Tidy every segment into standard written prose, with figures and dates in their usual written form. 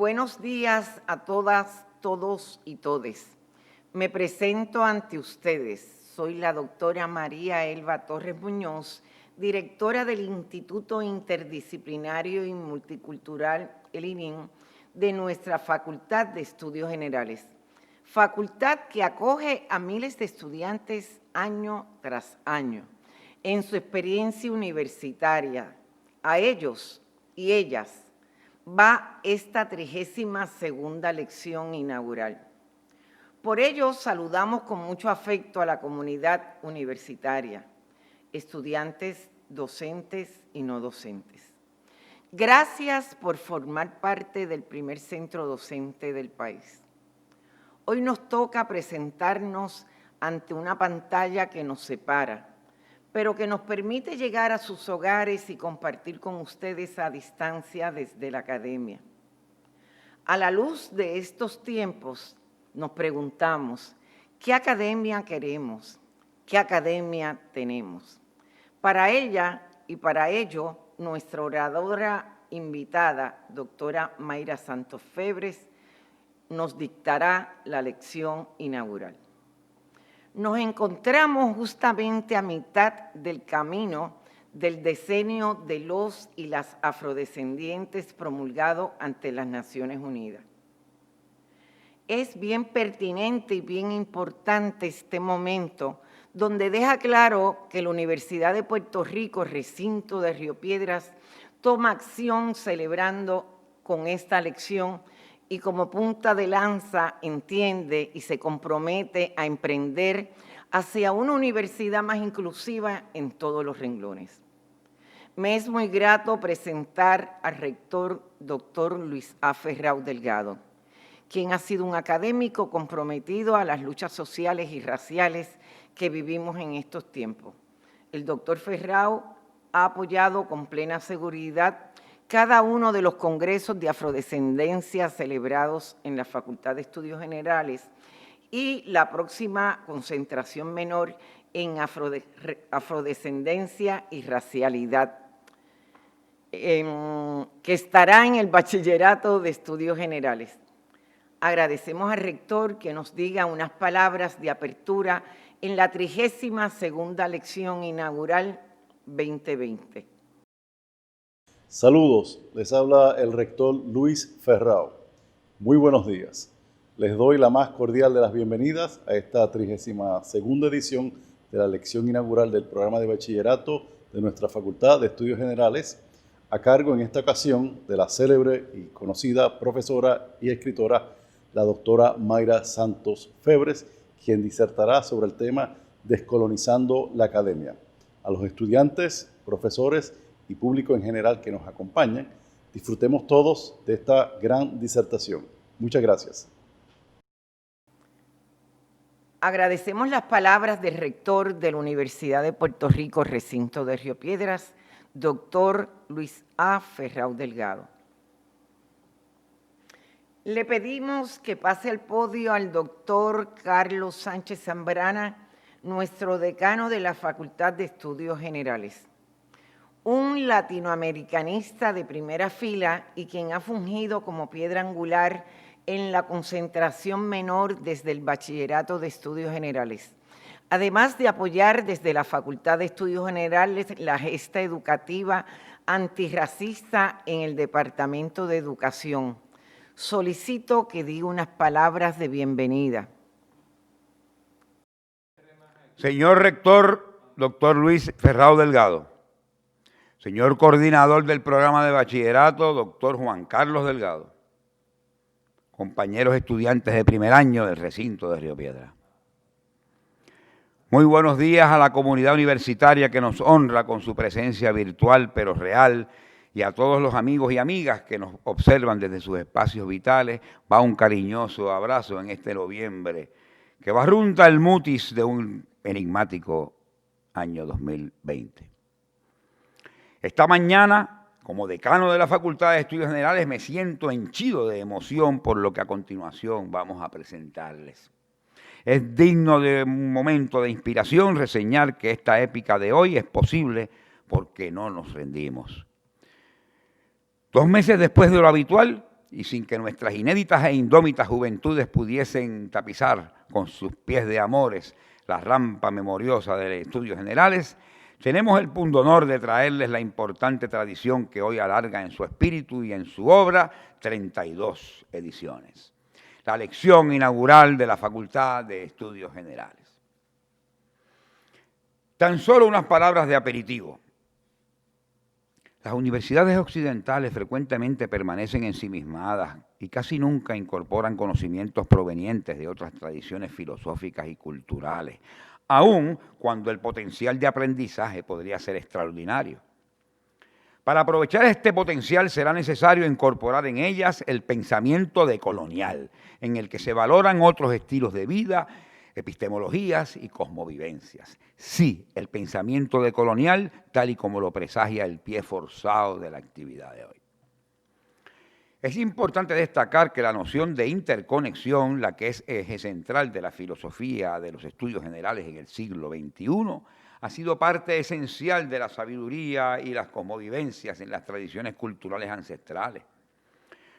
buenos días a todas, todos y todes. Me presento ante ustedes. Soy la doctora María Elba Torres Muñoz, directora del Instituto Interdisciplinario y Multicultural, el INIM, de nuestra Facultad de Estudios Generales. Facultad que acoge a miles de estudiantes año tras año en su experiencia universitaria. A ellos y ellas va esta 32ª lección inaugural. Por ello, saludamos con mucho afecto a la comunidad universitaria, estudiantes, docentes y no docentes. Gracias por formar parte del primer centro docente del país. Hoy nos toca presentarnos ante una pantalla que nos separa, pero que nos permite llegar a sus hogares y compartir con ustedes a distancia desde la academia. A la luz de estos tiempos, nos preguntamos, ¿qué academia queremos? ¿Qué academia tenemos? Para ella y para ello, nuestra oradora invitada, doctora Mayra Santos Febres, nos dictará la lección inaugural. Nos encontramos justamente a mitad del camino del decenio de los y las afrodescendientes promulgado ante las Naciones Unidas. Es bien pertinente y bien importante este momento donde deja claro que la Universidad de Puerto Rico, recinto de Río Piedras, toma acción celebrando con esta lección y como punta de lanza entiende y se compromete a emprender hacia una universidad más inclusiva en todos los renglones. Me es muy grato presentar al rector doctor Luis A. Ferrao Delgado, quien ha sido un académico comprometido a las luchas sociales y raciales que vivimos en estos tiempos. El doctor Ferrao ha apoyado con plena seguridad cada uno de los congresos de afrodescendencia celebrados en la Facultad de Estudios Generales y la próxima concentración menor en afrodescendencia y racialidad, que estará en el Bachillerato de Estudios Generales. Agradecemos al rector que nos diga unas palabras de apertura en la 32ª lección inaugural 2020. Saludos, les habla el rector Luis Ferrao. Muy buenos días. Les doy la más cordial de las bienvenidas a esta 32ª edición de la lección inaugural del programa de bachillerato de nuestra Facultad de Estudios Generales, a cargo en esta ocasión de la célebre y conocida profesora y escritora, la doctora Mayra Santos Febres, quien disertará sobre el tema Descolonizando la Academia. A los estudiantes, profesores y público en general que nos acompañan, disfrutemos todos de esta gran disertación. Muchas gracias. Agradecemos las palabras del rector de la Universidad de Puerto Rico, recinto de Río Piedras, doctor Luis A. Ferrao Delgado. Le pedimos que pase al podio al doctor Carlos Sánchez Zambrana, nuestro decano de la Facultad de Estudios Generales. Un latinoamericanista de primera fila y quien ha fungido como piedra angular en la concentración menor desde el Bachillerato de Estudios Generales, además de apoyar desde la Facultad de Estudios Generales la gesta educativa antirracista en el Departamento de Educación. Solicito que diga unas palabras de bienvenida. Señor rector, doctor Luis Ferrao Delgado. Señor coordinador del programa de bachillerato, doctor Juan Carlos Delgado. Compañeros estudiantes de primer año del recinto de Río Piedras. Muy buenos días a la comunidad universitaria que nos honra con su presencia virtual pero real, y a todos los amigos y amigas que nos observan desde sus espacios vitales. Va un cariñoso abrazo en este noviembre que barrunta el mutis de un enigmático año 2020. Esta mañana, como decano de la Facultad de Estudios Generales, me siento henchido de emoción por lo que a continuación vamos a presentarles. Es digno de un momento de inspiración reseñar que esta épica de hoy es posible porque no nos rendimos. 2 meses después de lo habitual y sin que nuestras inéditas e indómitas juventudes pudiesen tapizar con sus pies de amores la rampa memoriosa de Estudios Generales, tenemos el pundonor de traerles la importante tradición que hoy alarga en su espíritu y en su obra 32 ediciones. La lección inaugural de la Facultad de Estudios Generales. Tan solo unas palabras de aperitivo. Las universidades occidentales frecuentemente permanecen ensimismadas y casi nunca incorporan conocimientos provenientes de otras tradiciones filosóficas y culturales, aun cuando el potencial de aprendizaje podría ser extraordinario. Para aprovechar este potencial será necesario incorporar en ellas el pensamiento decolonial, en el que se valoran otros estilos de vida, epistemologías y cosmovivencias. Sí, el pensamiento decolonial, tal y como lo presagia el pie forzado de la actividad de hoy. Es importante destacar que la noción de interconexión, la que es eje central de la filosofía de los estudios generales en el siglo XXI, ha sido parte esencial de la sabiduría y las cosmovivencias en las tradiciones culturales ancestrales.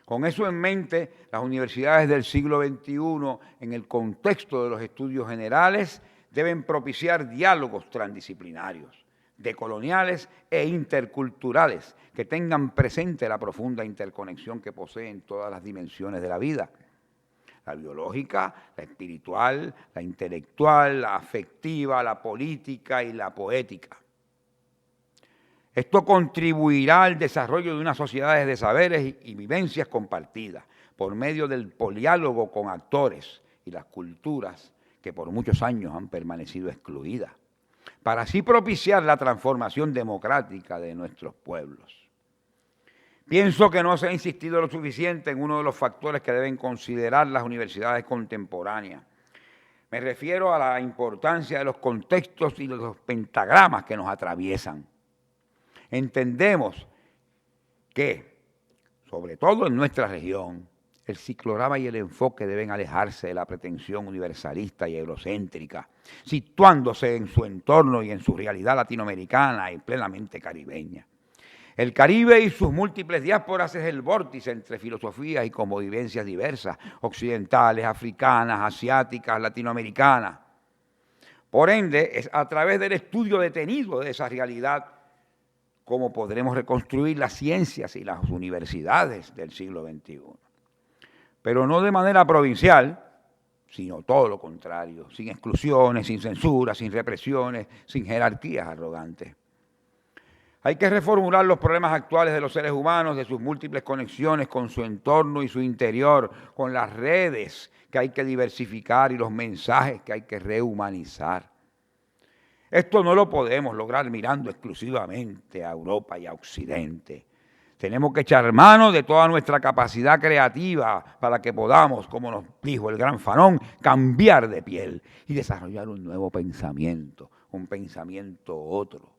Con eso en mente, las universidades del siglo XXI, en el contexto de los estudios generales, deben propiciar diálogos transdisciplinarios, decoloniales e interculturales, que tengan presente la profunda interconexión que poseen todas las dimensiones de la vida: la biológica, la espiritual, la intelectual, la afectiva, la política y la poética. Esto contribuirá al desarrollo de unas sociedades de saberes y vivencias compartidas por medio del poliálogo con actores y las culturas que por muchos años han permanecido excluidas, para así propiciar la transformación democrática de nuestros pueblos. Pienso que no se ha insistido lo suficiente en uno de los factores que deben considerar las universidades contemporáneas. Me refiero a la importancia de los contextos y de los pentagramas que nos atraviesan. Entendemos que, sobre todo en nuestra región, el ciclograma y el enfoque deben alejarse de la pretensión universalista y eurocéntrica, situándose en su entorno y en su realidad latinoamericana y plenamente caribeña. El Caribe y sus múltiples diásporas es el vórtice entre filosofías y cosmovivencias diversas, occidentales, africanas, asiáticas, latinoamericanas. Por ende, es a través del estudio detenido de esa realidad cómo podremos reconstruir las ciencias y las universidades del siglo XXI. Pero no de manera provincial, sino todo lo contrario, sin exclusiones, sin censura, sin represiones, sin jerarquías arrogantes. Hay que reformular los problemas actuales de los seres humanos, de sus múltiples conexiones con su entorno y su interior, con las redes que hay que diversificar y los mensajes que hay que rehumanizar. Esto no lo podemos lograr mirando exclusivamente a Europa y a Occidente. Tenemos que echar mano de toda nuestra capacidad creativa para que podamos, como nos dijo el gran Fanon, cambiar de piel y desarrollar un nuevo pensamiento, un pensamiento otro,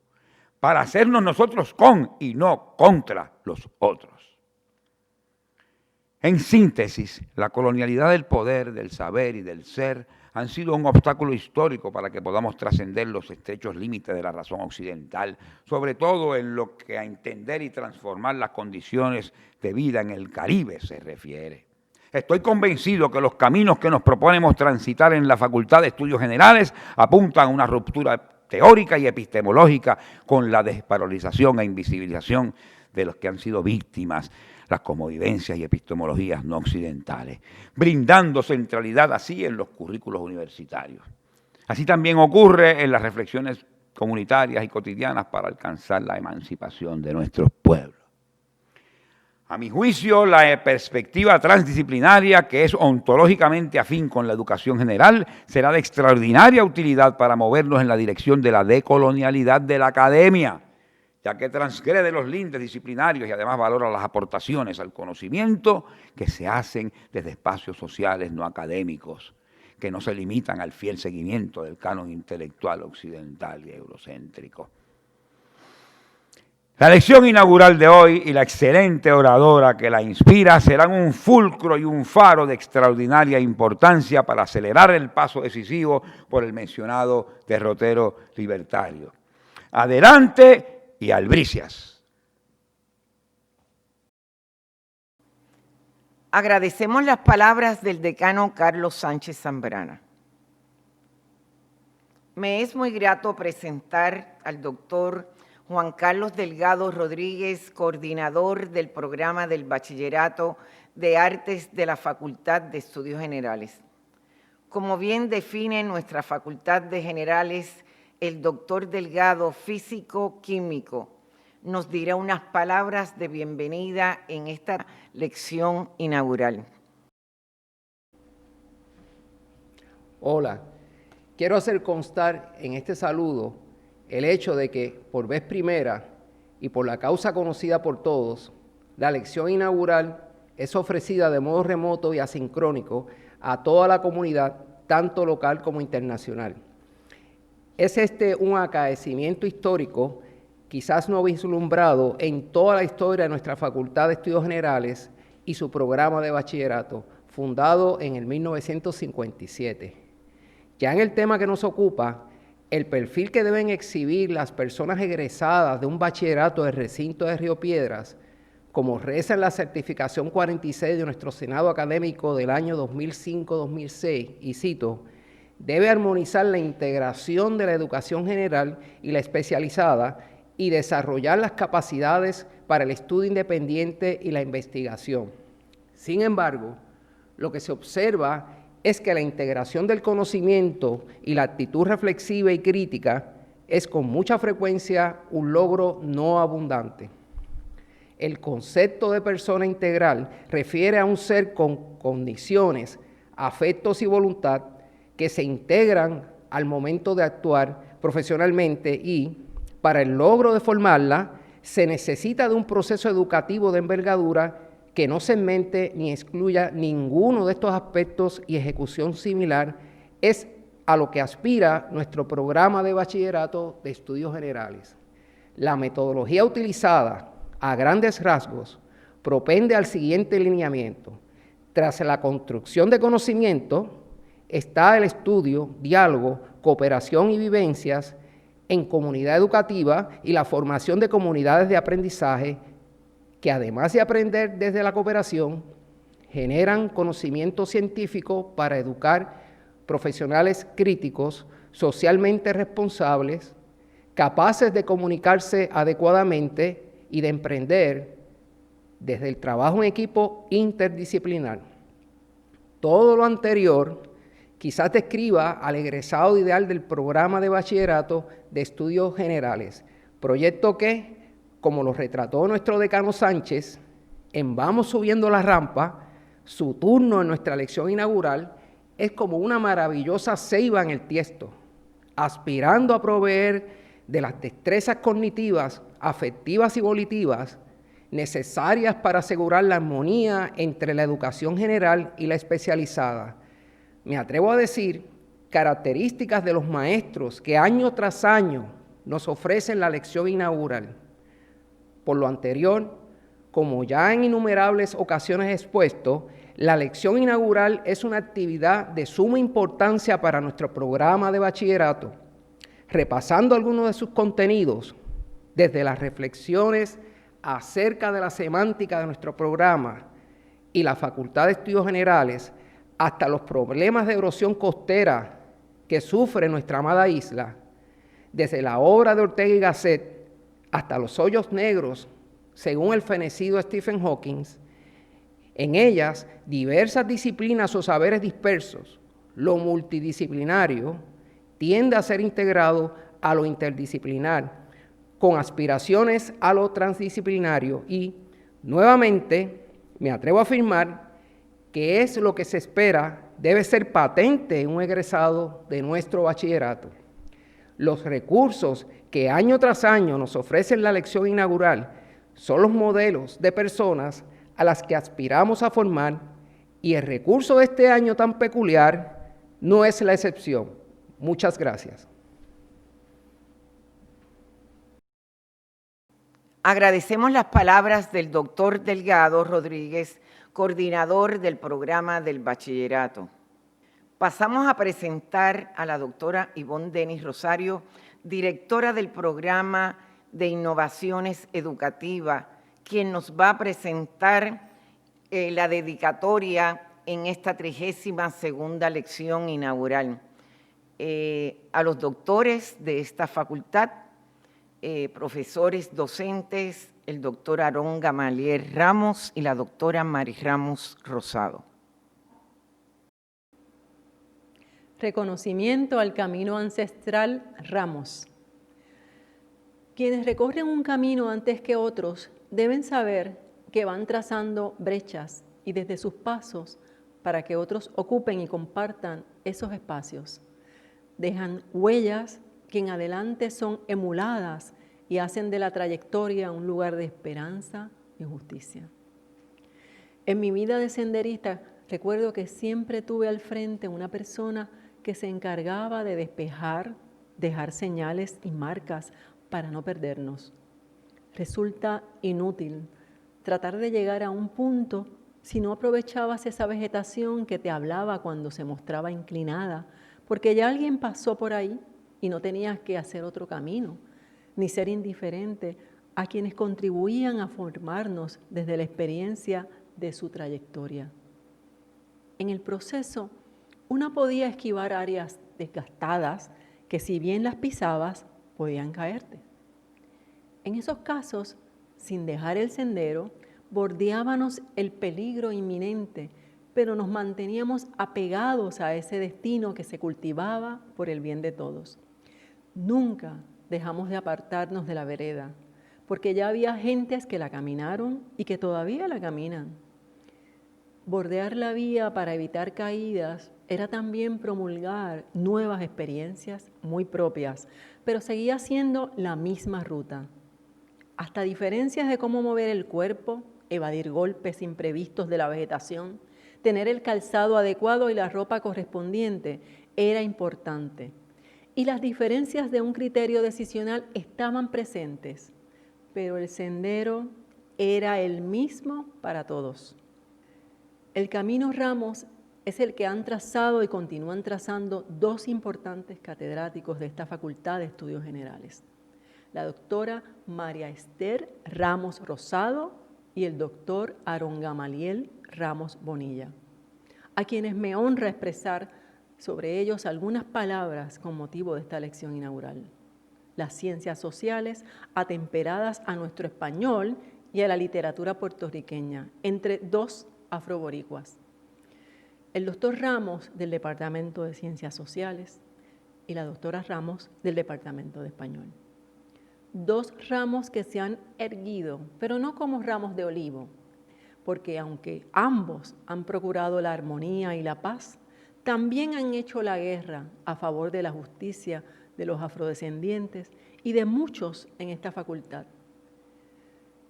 para hacernos nosotros con y no contra los otros. En síntesis, la colonialidad del poder, del saber y del ser han sido un obstáculo histórico para que podamos trascender los estrechos límites de la razón occidental, sobre todo en lo que a entender y transformar las condiciones de vida en el Caribe se refiere. Estoy convencido que los caminos que nos proponemos transitar en la Facultad de Estudios Generales apuntan a una ruptura teórica y epistemológica con la desvalorización e invisibilización de los que han sido víctimas las cosmovivencias y epistemologías no occidentales, brindando centralidad así en los currículos universitarios. Así también ocurre en las reflexiones comunitarias y cotidianas para alcanzar la emancipación de nuestros pueblos. A mi juicio, la perspectiva transdisciplinaria, que es ontológicamente afín con la educación general, será de extraordinaria utilidad para movernos en la dirección de la decolonialidad de la academia, ya que transgrede los límites disciplinarios y además valora las aportaciones al conocimiento que se hacen desde espacios sociales no académicos, que no se limitan al fiel seguimiento del canon intelectual occidental y eurocéntrico. La lección inaugural de hoy y la excelente oradora que la inspira serán un fulcro y un faro de extraordinaria importancia para acelerar el paso decisivo por el mencionado derrotero libertario. Adelante y albricias. Agradecemos las palabras del decano Carlos Sánchez Zambrana. Me es muy grato presentar al doctor Juan Carlos Delgado Rodríguez, coordinador del programa del Bachillerato de Artes de la Facultad de Estudios Generales. Como bien define nuestra Facultad de Generales, el doctor Delgado, físico-químico, nos dirá unas palabras de bienvenida en esta lección inaugural. Hola, quiero hacer constar en este saludo el hecho de que por vez primera y por la causa conocida por todos, la lección inaugural es ofrecida de modo remoto y asincrónico a toda la comunidad, tanto local como internacional. Es este un acaecimiento histórico, quizás no vislumbrado en toda la historia de nuestra Facultad de Estudios Generales y su programa de bachillerato, fundado en el 1957. Ya en el tema que nos ocupa, el perfil que deben exhibir las personas egresadas de un bachillerato del recinto de Río Piedras, como reza en la certificación 46 de nuestro Senado Académico del año 2005-2006, y cito, debe armonizar la integración de la educación general y la especializada y desarrollar las capacidades para el estudio independiente y la investigación. Sin embargo, lo que se observa es que la integración del conocimiento y la actitud reflexiva y crítica es con mucha frecuencia un logro no abundante. El concepto de persona integral refiere a un ser con condiciones, afectos y voluntad que se integran al momento de actuar profesionalmente y, para el logro de formarla, se necesita de un proceso educativo de envergadura que no segmente ni excluya ninguno de estos aspectos, y ejecución similar es a lo que aspira nuestro programa de bachillerato de estudios generales. La metodología utilizada, a grandes rasgos, propende al siguiente lineamiento. Tras la construcción de conocimiento, está el estudio, diálogo, cooperación y vivencias en comunidad educativa y la formación de comunidades de aprendizaje que, además de aprender desde la cooperación, generan conocimiento científico para educar profesionales críticos, socialmente responsables, capaces de comunicarse adecuadamente y de emprender desde el trabajo en equipo interdisciplinar. Todo lo anterior quizás describa al egresado ideal del programa de bachillerato de estudios generales, proyecto que, como lo retrató nuestro decano Sánchez, en Vamos subiendo la rampa, su turno en nuestra lección inaugural es como una maravillosa ceiba en el tiesto, aspirando a proveer de las destrezas cognitivas, afectivas y volitivas necesarias para asegurar la armonía entre la educación general y la especializada. Me atrevo a decir características de los maestros que año tras año nos ofrecen la lección inaugural. Por lo anterior, como ya en innumerables ocasiones he expuesto, la lección inaugural es una actividad de suma importancia para nuestro programa de bachillerato. Repasando algunos de sus contenidos, desde las reflexiones acerca de la semántica de nuestro programa y la Facultad de Estudios Generales, hasta los problemas de erosión costera que sufre nuestra amada isla, desde la obra de Ortega y Gasset hasta los hoyos negros, según el fenecido Stephen Hawking, en ellas diversas disciplinas o saberes dispersos, lo multidisciplinario, tiende a ser integrado a lo interdisciplinar, con aspiraciones a lo transdisciplinario y, nuevamente, me atrevo a afirmar que es lo que se espera debe ser patente en un egresado de nuestro bachillerato. Los recursos que año tras año nos ofrecen la lección inaugural son los modelos de personas a las que aspiramos a formar, y el recurso de este año tan peculiar no es la excepción. Muchas gracias. Agradecemos las palabras del doctor Delgado Rodríguez, coordinador del programa del bachillerato. Pasamos a presentar a la doctora Ivonne Denis Rosario, directora del programa de innovaciones educativas, quien nos va a presentar la dedicatoria en esta 32ª lección inaugural. A los doctores de esta facultad, profesores docentes, el doctor Aarón Gamaliel Ramos y la doctora Mari Ramos Rosado. Reconocimiento al camino ancestral Ramos. Quienes recorren un camino antes que otros deben saber que van trazando brechas y desde sus pasos para que otros ocupen y compartan esos espacios. Dejan huellas que en adelante son emuladas y hacen de la trayectoria un lugar de esperanza y justicia. En mi vida de senderista recuerdo que siempre tuve al frente una persona que se encargaba de despejar, dejar señales y marcas para no perdernos. Resulta inútil tratar de llegar a un punto si no aprovechabas esa vegetación que te hablaba cuando se mostraba inclinada, porque ya alguien pasó por ahí y no tenías que hacer otro camino, ni ser indiferente a quienes contribuían a formarnos desde la experiencia de su trayectoria. En el proceso, una podía esquivar áreas desgastadas que si bien las pisabas, podían caerte. En esos casos, sin dejar el sendero, bordeábamos el peligro inminente, pero nos manteníamos apegados a ese destino que se cultivaba por el bien de todos. Nunca dejamos de apartarnos de la vereda, porque ya había gentes que la caminaron y que todavía la caminan. Bordear la vía para evitar caídas era también promulgar nuevas experiencias muy propias, pero seguía siendo la misma ruta. Hasta diferencias de cómo mover el cuerpo, evadir golpes imprevistos de la vegetación, tener el calzado adecuado y la ropa correspondiente era importante. Y las diferencias de un criterio decisional estaban presentes, pero el sendero era el mismo para todos. El camino Ramos es el que han trazado y continúan trazando dos importantes catedráticos de esta Facultad de Estudios Generales, la doctora María Esther Ramos Rosado y el doctor Aarón Gamaliel Ramos Bonilla, a quienes me honra expresar sobre ellos algunas palabras con motivo de esta lección inaugural. Las ciencias sociales atemperadas a nuestro español y a la literatura puertorriqueña, entre dos afroboricuas. El doctor Ramos del Departamento de Ciencias Sociales y la doctora Ramos del Departamento de Español. Dos ramos que se han erguido, pero no como ramos de olivo, porque aunque ambos han procurado la armonía y la paz, también han hecho la guerra a favor de la justicia de los afrodescendientes y de muchos en esta facultad.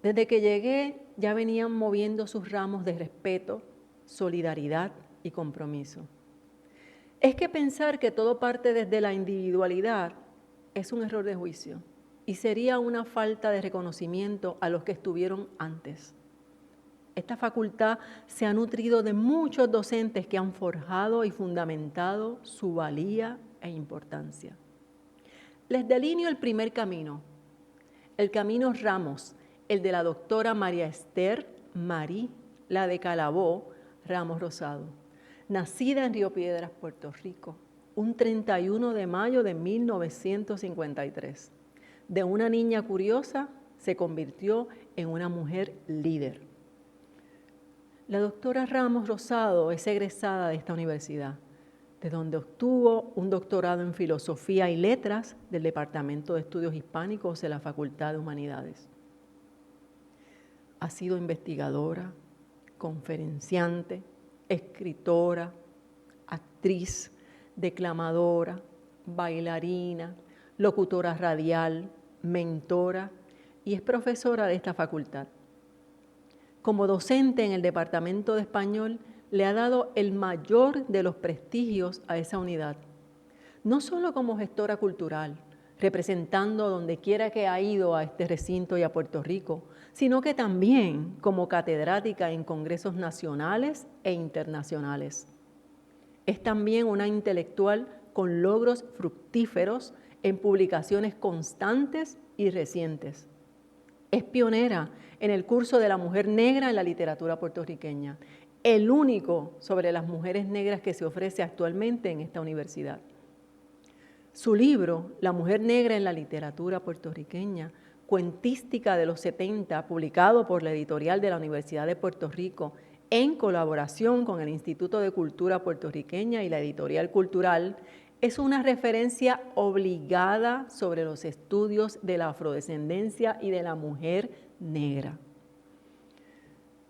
Desde que llegué ya venían moviendo sus ramos de respeto, solidaridad y compromiso. Es que pensar que todo parte desde la individualidad es un error de juicio y sería una falta de reconocimiento a los que estuvieron antes. Esta facultad se ha nutrido de muchos docentes que han forjado y fundamentado su valía e importancia. Les delineo el primer camino, el camino Ramos, el de la doctora María Esther Marí, la de Calabó, Ramos Rosado, nacida en Río Piedras, Puerto Rico, un 31 de mayo de 1953. De una niña curiosa se convirtió en una mujer líder. La doctora Ramos Rosado es egresada de esta universidad, de donde obtuvo un doctorado en Filosofía y Letras del Departamento de Estudios Hispánicos de la Facultad de Humanidades. Ha sido investigadora, conferenciante, escritora, actriz, declamadora, bailarina, locutora radial, mentora y es profesora de esta facultad. Como docente en el Departamento de Español, le ha dado el mayor de los prestigios a esa unidad, no solo como gestora cultural, representando donde quiera que ha ido a este recinto y a Puerto Rico, sino que también como catedrática en congresos nacionales e internacionales. Es también una intelectual con logros fructíferos en publicaciones constantes y recientes. Es pionera en el curso de la mujer negra en la literatura puertorriqueña, el único sobre las mujeres negras que se ofrece actualmente en esta universidad. Su libro, La mujer negra en la literatura puertorriqueña, cuentística de los 70, publicado por la editorial de la Universidad de Puerto Rico, en colaboración con el Instituto de Cultura Puertorriqueña y la Editorial Cultural, es una referencia obligada sobre los estudios de la afrodescendencia y de la mujer negra.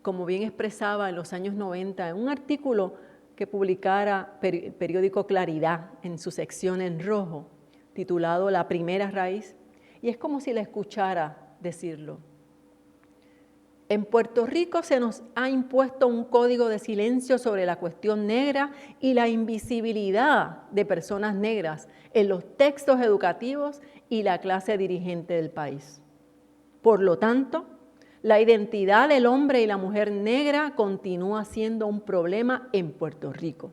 Como bien expresaba en los años 90 en un artículo que publicara el periódico Claridad en su sección en rojo, titulado La primera raíz, y es como si la escuchara decirlo. En Puerto Rico se nos ha impuesto un código de silencio sobre la cuestión negra y la invisibilidad de personas negras en los textos educativos y la clase dirigente del país. Por lo tanto, la identidad del hombre y la mujer negra continúa siendo un problema en Puerto Rico.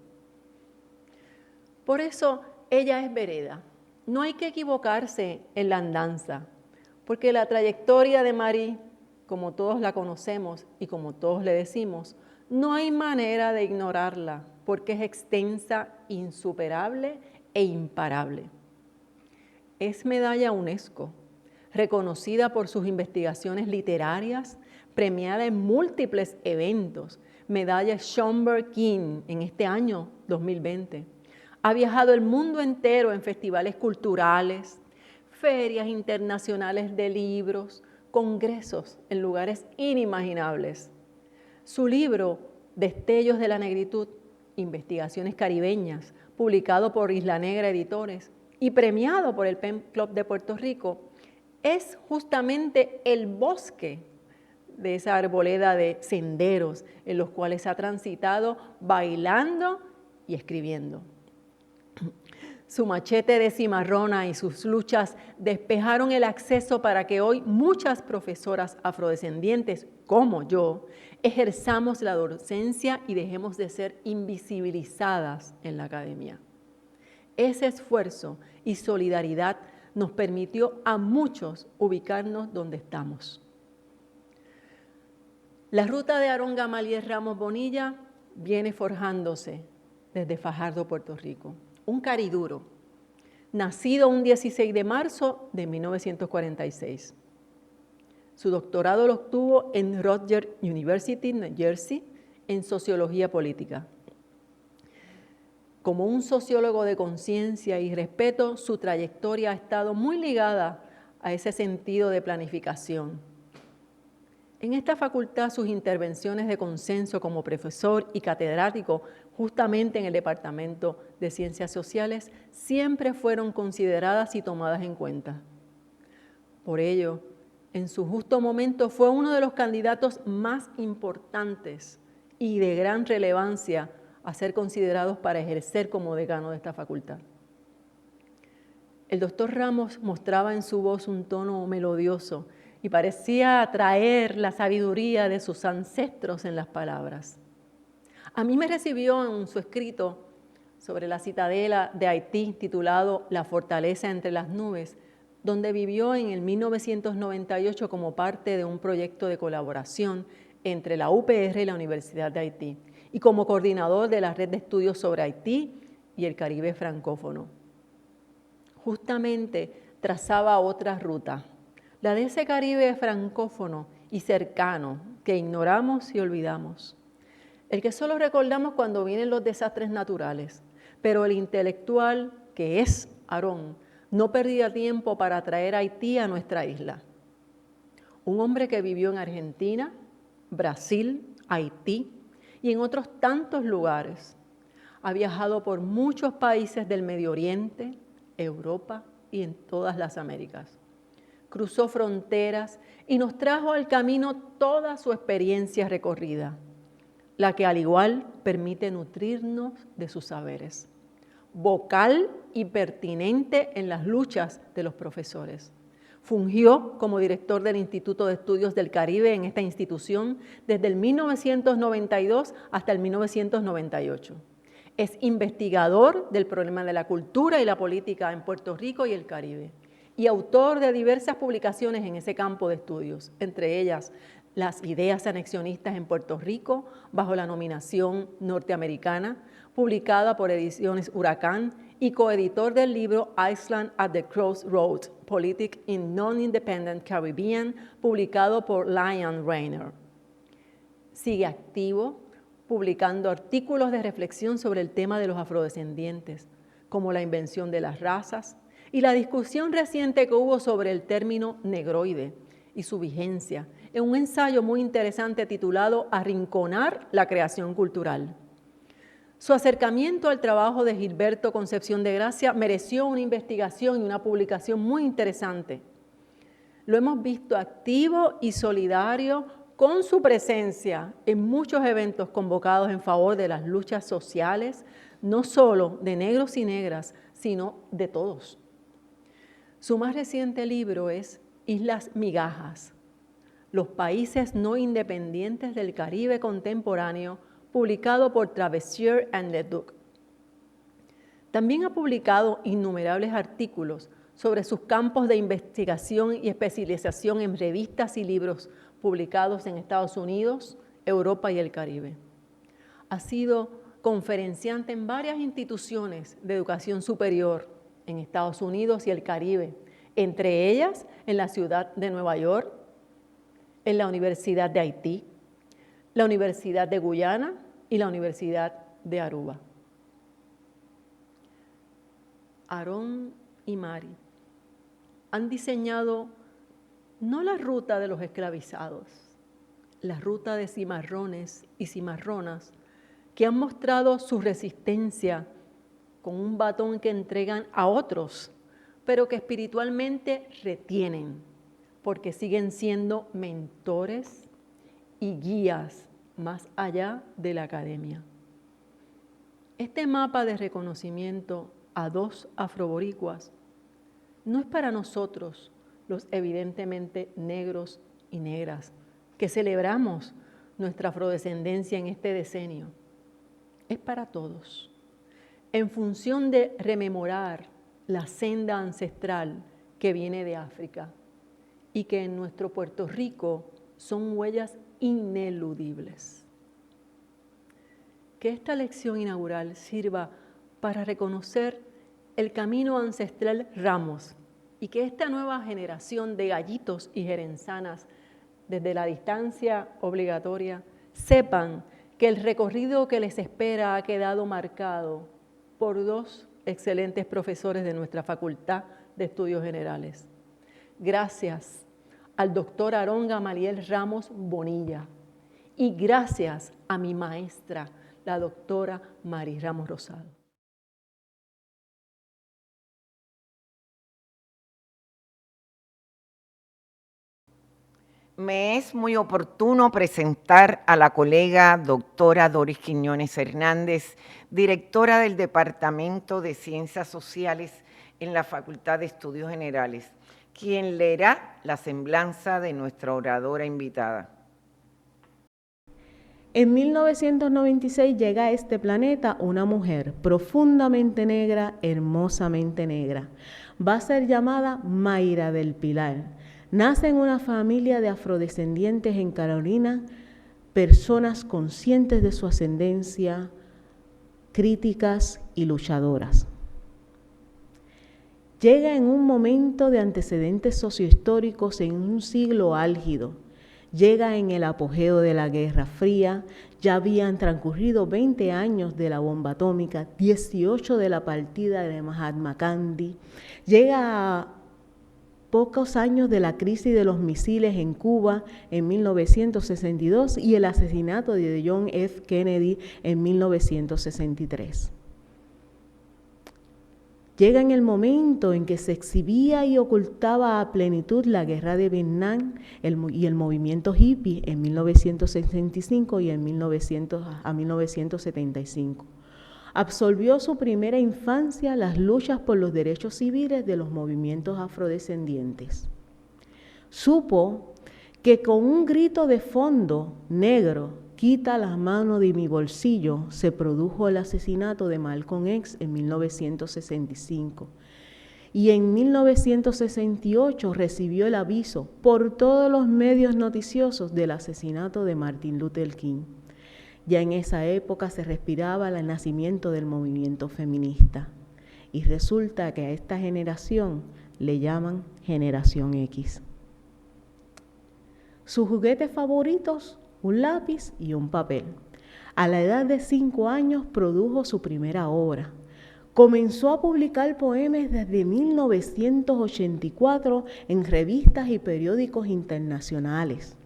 Por eso ella es vereda. No hay que equivocarse en la andanza, porque la trayectoria de Marie, como todos la conocemos y como todos le decimos, no hay manera de ignorarla, porque es extensa, insuperable e imparable. Es medalla UNESCO, reconocida por sus investigaciones literarias, premiada en múltiples eventos, medalla Schomburg King en este año 2020. Ha viajado el mundo entero en festivales culturales, ferias internacionales de libros, congresos en lugares inimaginables. Su libro, Destellos de la Negritud, Investigaciones Caribeñas, publicado por Isla Negra Editores y premiado por el Pen Club de Puerto Rico, es justamente el bosque de esa arboleda de senderos en los cuales ha transitado bailando y escribiendo. Su machete de cimarrona y sus luchas despejaron el acceso para que hoy muchas profesoras afrodescendientes, como yo, ejerzamos la docencia y dejemos de ser invisibilizadas en la academia. Ese esfuerzo y solidaridad nos permitió a muchos ubicarnos donde estamos. La ruta de Aarón Gamaliel Ramos Bonilla viene forjándose desde Fajardo, Puerto Rico. Un cariduro, nacido un 16 de marzo de 1946. Su doctorado lo obtuvo en Rutgers University, New Jersey, en Sociología Política. Como un sociólogo de conciencia y respeto, su trayectoria ha estado muy ligada a ese sentido de planificación. En esta facultad, sus intervenciones de consenso como profesor y catedrático, justamente en el Departamento de Ciencias Sociales, siempre fueron consideradas y tomadas en cuenta. Por ello, en su justo momento fue uno de los candidatos más importantes y de gran relevancia a ser considerados para ejercer como decano de esta facultad. El doctor Ramos mostraba en su voz un tono melodioso y parecía atraer la sabiduría de sus ancestros en las palabras. A mí me recibió en su escrito sobre la citadela de Haití, titulado La fortaleza entre las nubes, donde vivió en el 1998 como parte de un proyecto de colaboración entre la UPR y la Universidad de Haití, y como coordinador de la Red de Estudios sobre Haití y el Caribe francófono. Justamente trazaba otra ruta, la de ese Caribe francófono y cercano que ignoramos y olvidamos. El que solo recordamos cuando vienen los desastres naturales, pero el intelectual, que es Aarón, no perdía tiempo para traer a Haití a nuestra isla. Un hombre que vivió en Argentina, Brasil, Haití y en otros tantos lugares. Ha viajado por muchos países del Medio Oriente, Europa y en todas las Américas. Cruzó fronteras y nos trajo al camino toda su experiencia recorrida, la que al igual permite nutrirnos de sus saberes, vocal y pertinente en las luchas de los profesores. Fungió como director del Instituto de Estudios del Caribe en esta institución desde el 1992 hasta el 1998. Es investigador del problema de la cultura y la política en Puerto Rico y el Caribe. y autor de diversas publicaciones en ese campo de estudios, entre ellas Las ideas anexionistas en Puerto Rico, bajo la nominación norteamericana, publicada por Ediciones Huracán, y coeditor del libro Iceland at the Crossroads, Politics in Non-Independent Caribbean, publicado por Lion Rayner. Sigue activo, publicando artículos de reflexión sobre el tema de los afrodescendientes, como la invención de las razas y la discusión reciente que hubo sobre el término negroide y su vigencia, en un ensayo muy interesante titulado Arrinconar la creación cultural. Su acercamiento al trabajo de Gilberto Concepción de Gracia mereció una investigación y una publicación muy interesante. Lo hemos visto activo y solidario con su presencia en muchos eventos convocados en favor de las luchas sociales, no solo de negros y negras, sino de todos. Su más reciente libro es Islas Migajas, los países no independientes del Caribe contemporáneo, publicado por Travessier and Leduc. También ha publicado innumerables artículos sobre sus campos de investigación y especialización en revistas y libros publicados en Estados Unidos, Europa y el Caribe. Ha sido conferenciante en varias instituciones de educación superior en Estados Unidos y el Caribe, entre ellas en la ciudad de Nueva York, en la Universidad de Haití, la Universidad de Guyana y la Universidad de Aruba. Aarón y Mari han diseñado no la ruta de los esclavizados, la ruta de cimarrones y cimarronas que han mostrado su resistencia con un batón que entregan a otros, pero que espiritualmente retienen, porque siguen siendo mentores y guías más allá de la academia. Este mapa de reconocimiento a dos afroboricuas no es para nosotros, los evidentemente negros y negras, que celebramos nuestra afrodescendencia en este decenio. Es para todos, en función de rememorar la senda ancestral que viene de África y que en nuestro Puerto Rico son huellas ineludibles. Que esta lección inaugural sirva para reconocer el camino ancestral Ramos y que esta nueva generación de gallitos y gerenzanas, desde la distancia obligatoria, sepan que el recorrido que les espera ha quedado marcado por dos excelentes profesores de nuestra Facultad de Estudios Generales. Gracias al doctor Aarón Gamaliel Ramos Bonilla y gracias a mi maestra, la doctora Mari Ramos Rosado. Me es muy oportuno presentar a la colega doctora Doris Quiñones Hernández, directora del Departamento de Ciencias Sociales en la Facultad de Estudios Generales, quien leerá la semblanza de nuestra oradora invitada. En 1996 llega a este planeta una mujer profundamente negra, hermosamente negra. Va a ser llamada Mayra del Pilar. Nace en una familia de afrodescendientes en Carolina, personas conscientes de su ascendencia, críticas y luchadoras. Llega en un momento de antecedentes sociohistóricos en un siglo álgido. Llega en el apogeo de la Guerra Fría, ya habían transcurrido 20 años de la bomba atómica, 18 de la partida de Mahatma Gandhi. Llega a pocos años de la crisis de los misiles en Cuba en 1962 y el asesinato de John F. Kennedy en 1963. Llega en el momento en que se exhibía y ocultaba a plenitud la guerra de Vietnam y el movimiento hippie en 1965 y en 1975. Absorbió su primera infancia las luchas por los derechos civiles de los movimientos afrodescendientes. Supo que con un grito de fondo negro, quita las manos de mi bolsillo, se produjo el asesinato de Malcolm X en 1965. y en 1968 recibió el aviso por todos los medios noticiosos del asesinato de Martin Luther King. Ya en esa época se respiraba el nacimiento del movimiento feminista y resulta que a esta generación le llaman Generación X. Sus juguetes favoritos, un lápiz y un papel. A la edad de 5 años produjo su primera obra. Comenzó a publicar poemas desde 1984 en revistas y periódicos internacionales,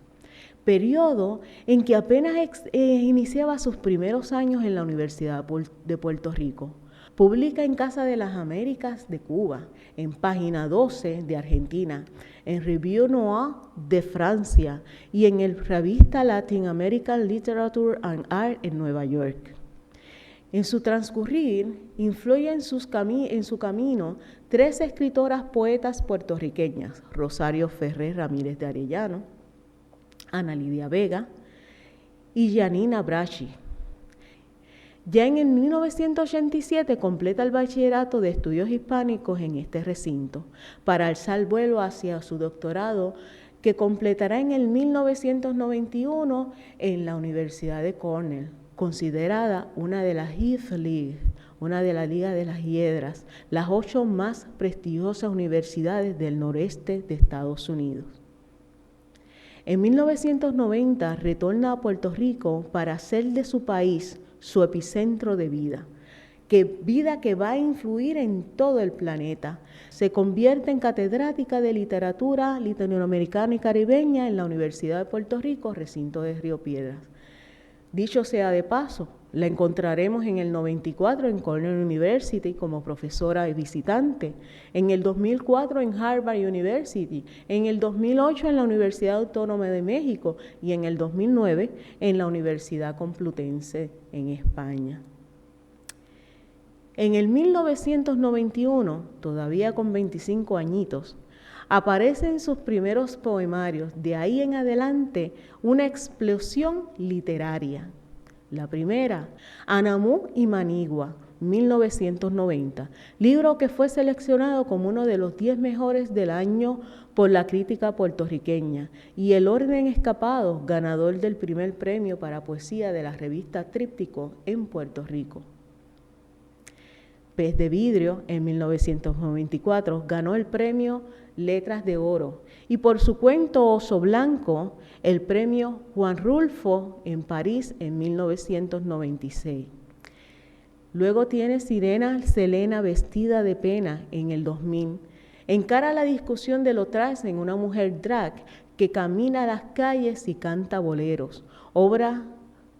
periodo en que apenas iniciaba sus primeros años en la Universidad de Puerto Rico. Publica en Casa de las Américas de Cuba, en Página 12 de Argentina, en Revue Noire de Francia y en la revista Latin American Literature and Art en Nueva York. En su transcurrir, influye en su camino 3 escritoras poetas puertorriqueñas, Rosario Ferrer Ramírez de Arellano, Ana Lidia Vega y Yanina Brachi. Ya en el 1987 completa el bachillerato de estudios hispánicos en este recinto, para alzar vuelo hacia su doctorado que completará en el 1991 en la Universidad de Cornell, considerada una de las Ivy League, una de la Liga de las Hiedras, las 8 más prestigiosas universidades del noreste de Estados Unidos. En 1990 retorna a Puerto Rico para hacer de su país su epicentro de vida que va a influir en todo el planeta. Se convierte en catedrática de literatura latinoamericana y caribeña en la Universidad de Puerto Rico, recinto de Río Piedras. Dicho sea de paso, la encontraremos en el 94 en Cornell University como profesora y visitante, en el 2004 en Harvard University, en el 2008 en la Universidad Autónoma de México y en el 2009 en la Universidad Complutense en España. En el 1991, todavía con 25 añitos, aparecen sus primeros poemarios. De ahí en adelante, una explosión literaria. La primera, Anamú y Manigua, 1990, libro que fue seleccionado como uno de los 10 mejores del año por la crítica puertorriqueña, y El orden escapado, ganador del primer premio para poesía de la revista Tríptico en Puerto Rico. Pez de Vidrio, en 1994, ganó el premio Letras de Oro, y por su cuento Oso Blanco, el premio Juan Rulfo en París en 1996. Luego tiene Sirena Selena vestida de pena en el 2000. Encara la discusión de lo trans en una mujer drag que camina a las calles y canta boleros, obra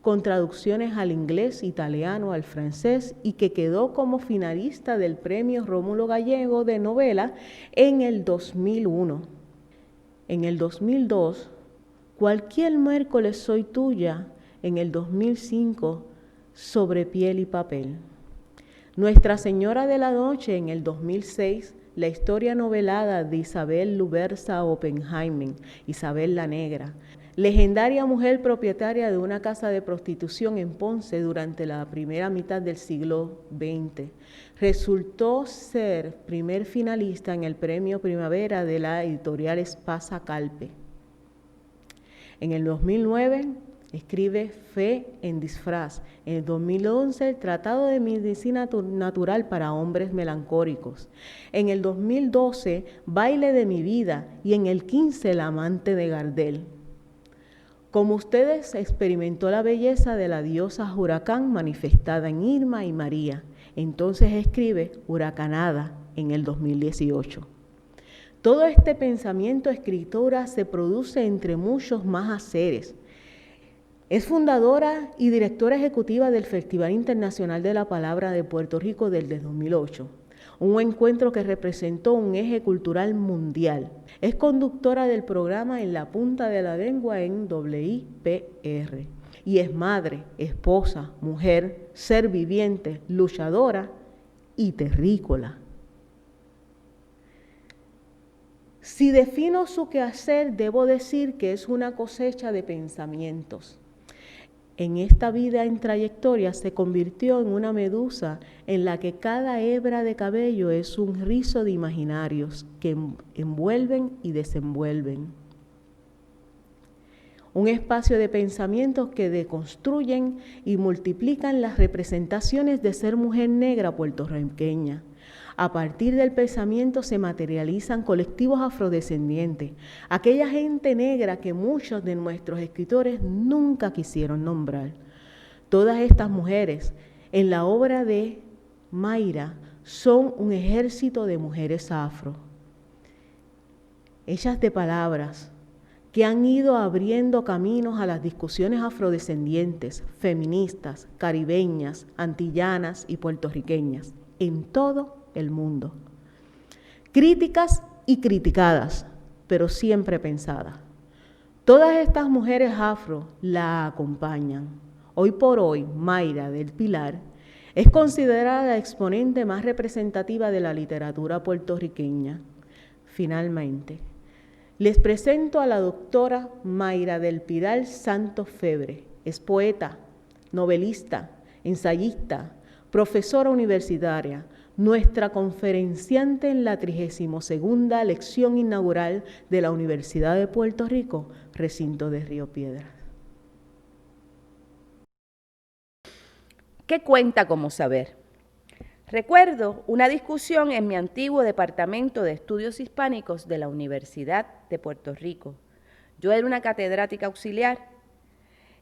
con traducciones al inglés, italiano, al francés, y que quedó como finalista del premio Rómulo Gallego de novela en el 2001. En el 2002, Cualquier miércoles soy tuya, en el 2005, Sobre piel y papel. Nuestra Señora de la Noche, en el 2006, la historia novelada de Isabel Luberza Oppenheimer, Isabel la Negra, legendaria mujer propietaria de una casa de prostitución en Ponce durante la primera mitad del siglo XX. Resultó ser primer finalista en el Premio Primavera de la editorial Espasa Calpe. En el 2009 escribe Fe en disfraz. En el 2011 el Tratado de Medicina Natural para hombres melancólicos. En el 2012 Baile de mi vida y en el 15 El amante de Gardel. Como ustedes, experimentó la belleza de la diosa Huracán manifestada en Irma y María. Entonces escribe Huracanada en el 2018. Todo este pensamiento escritora se produce entre muchos más haceres. Es fundadora y directora ejecutiva del Festival Internacional de la Palabra de Puerto Rico desde 2008. Un encuentro que representó un eje cultural mundial. Es conductora del programa En la Punta de la Lengua en WIPR. Y es madre, esposa, mujer, ser viviente, luchadora y terrícola. Si defino su quehacer, debo decir que es una cosecha de pensamientos. en esta vida en trayectoria se convirtió en una medusa en la que cada hebra de cabello es un rizo de imaginarios que envuelven y desenvuelven. Un espacio de pensamientos que deconstruyen y multiplican las representaciones de ser mujer negra puertorriqueña. A partir del pensamiento se materializan colectivos afrodescendientes, aquella gente negra que muchos de nuestros escritores nunca quisieron nombrar. Todas estas mujeres, en la obra de Mayra, son un ejército de mujeres afro, hechas de palabras, que han ido abriendo caminos a las discusiones afrodescendientes, feministas, caribeñas, antillanas y puertorriqueñas, en todo el mundo. Críticas y criticadas, pero siempre pensadas. Todas estas mujeres afro la acompañan. Hoy por hoy, Mayra del Pilar es considerada la exponente más representativa de la literatura puertorriqueña. Finalmente, les presento a la doctora Mayra del Pilar Santos Febre. Es poeta, novelista, ensayista, profesora universitaria, nuestra conferenciante en la 32ª lección inaugural de la Universidad de Puerto Rico, recinto de Río Piedras. ¿Qué cuenta como saber? Recuerdo una discusión en mi antiguo Departamento de Estudios Hispánicos de la Universidad de Puerto Rico. Yo era una catedrática auxiliar.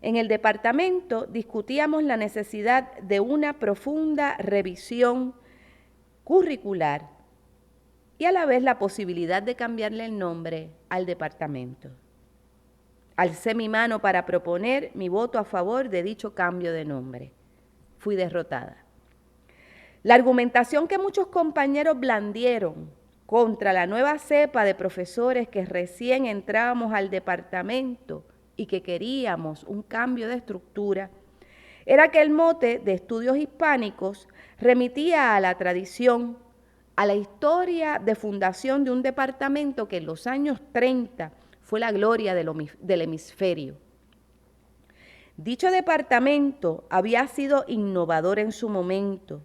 En el departamento discutíamos la necesidad de una profunda revisión curricular y a la vez la posibilidad de cambiarle el nombre al departamento. Alcé mi mano para proponer mi voto a favor de dicho cambio de nombre. Fui derrotada. La argumentación que muchos compañeros blandieron contra la nueva cepa de profesores que recién entrábamos al departamento y que queríamos un cambio de estructura, era que el mote de estudios hispánicos remitía a la tradición, a la historia de fundación de un departamento que en los años 30 fue la gloria del hemisferio. Dicho departamento había sido innovador en su momento.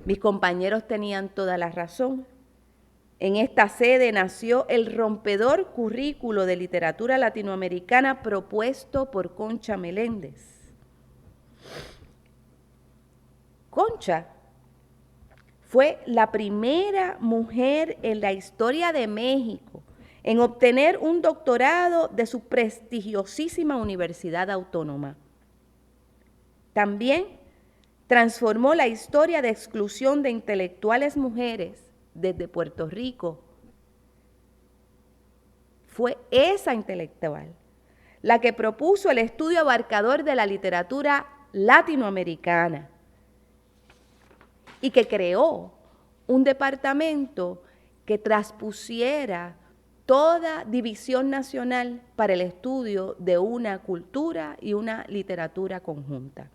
Mis compañeros tenían toda la razón. En esta sede nació el rompedor currículo de literatura latinoamericana propuesto por Concha Meléndez. Concha fue la primera mujer en la historia de México en obtener un doctorado de su prestigiosísima Universidad Autónoma. También transformó la historia de exclusión de intelectuales mujeres desde Puerto Rico. Fue esa intelectual la que propuso el estudio abarcador de la literatura latinoamericana y que creó un departamento que traspusiera toda división nacional para el estudio de una cultura y una literatura conjunta.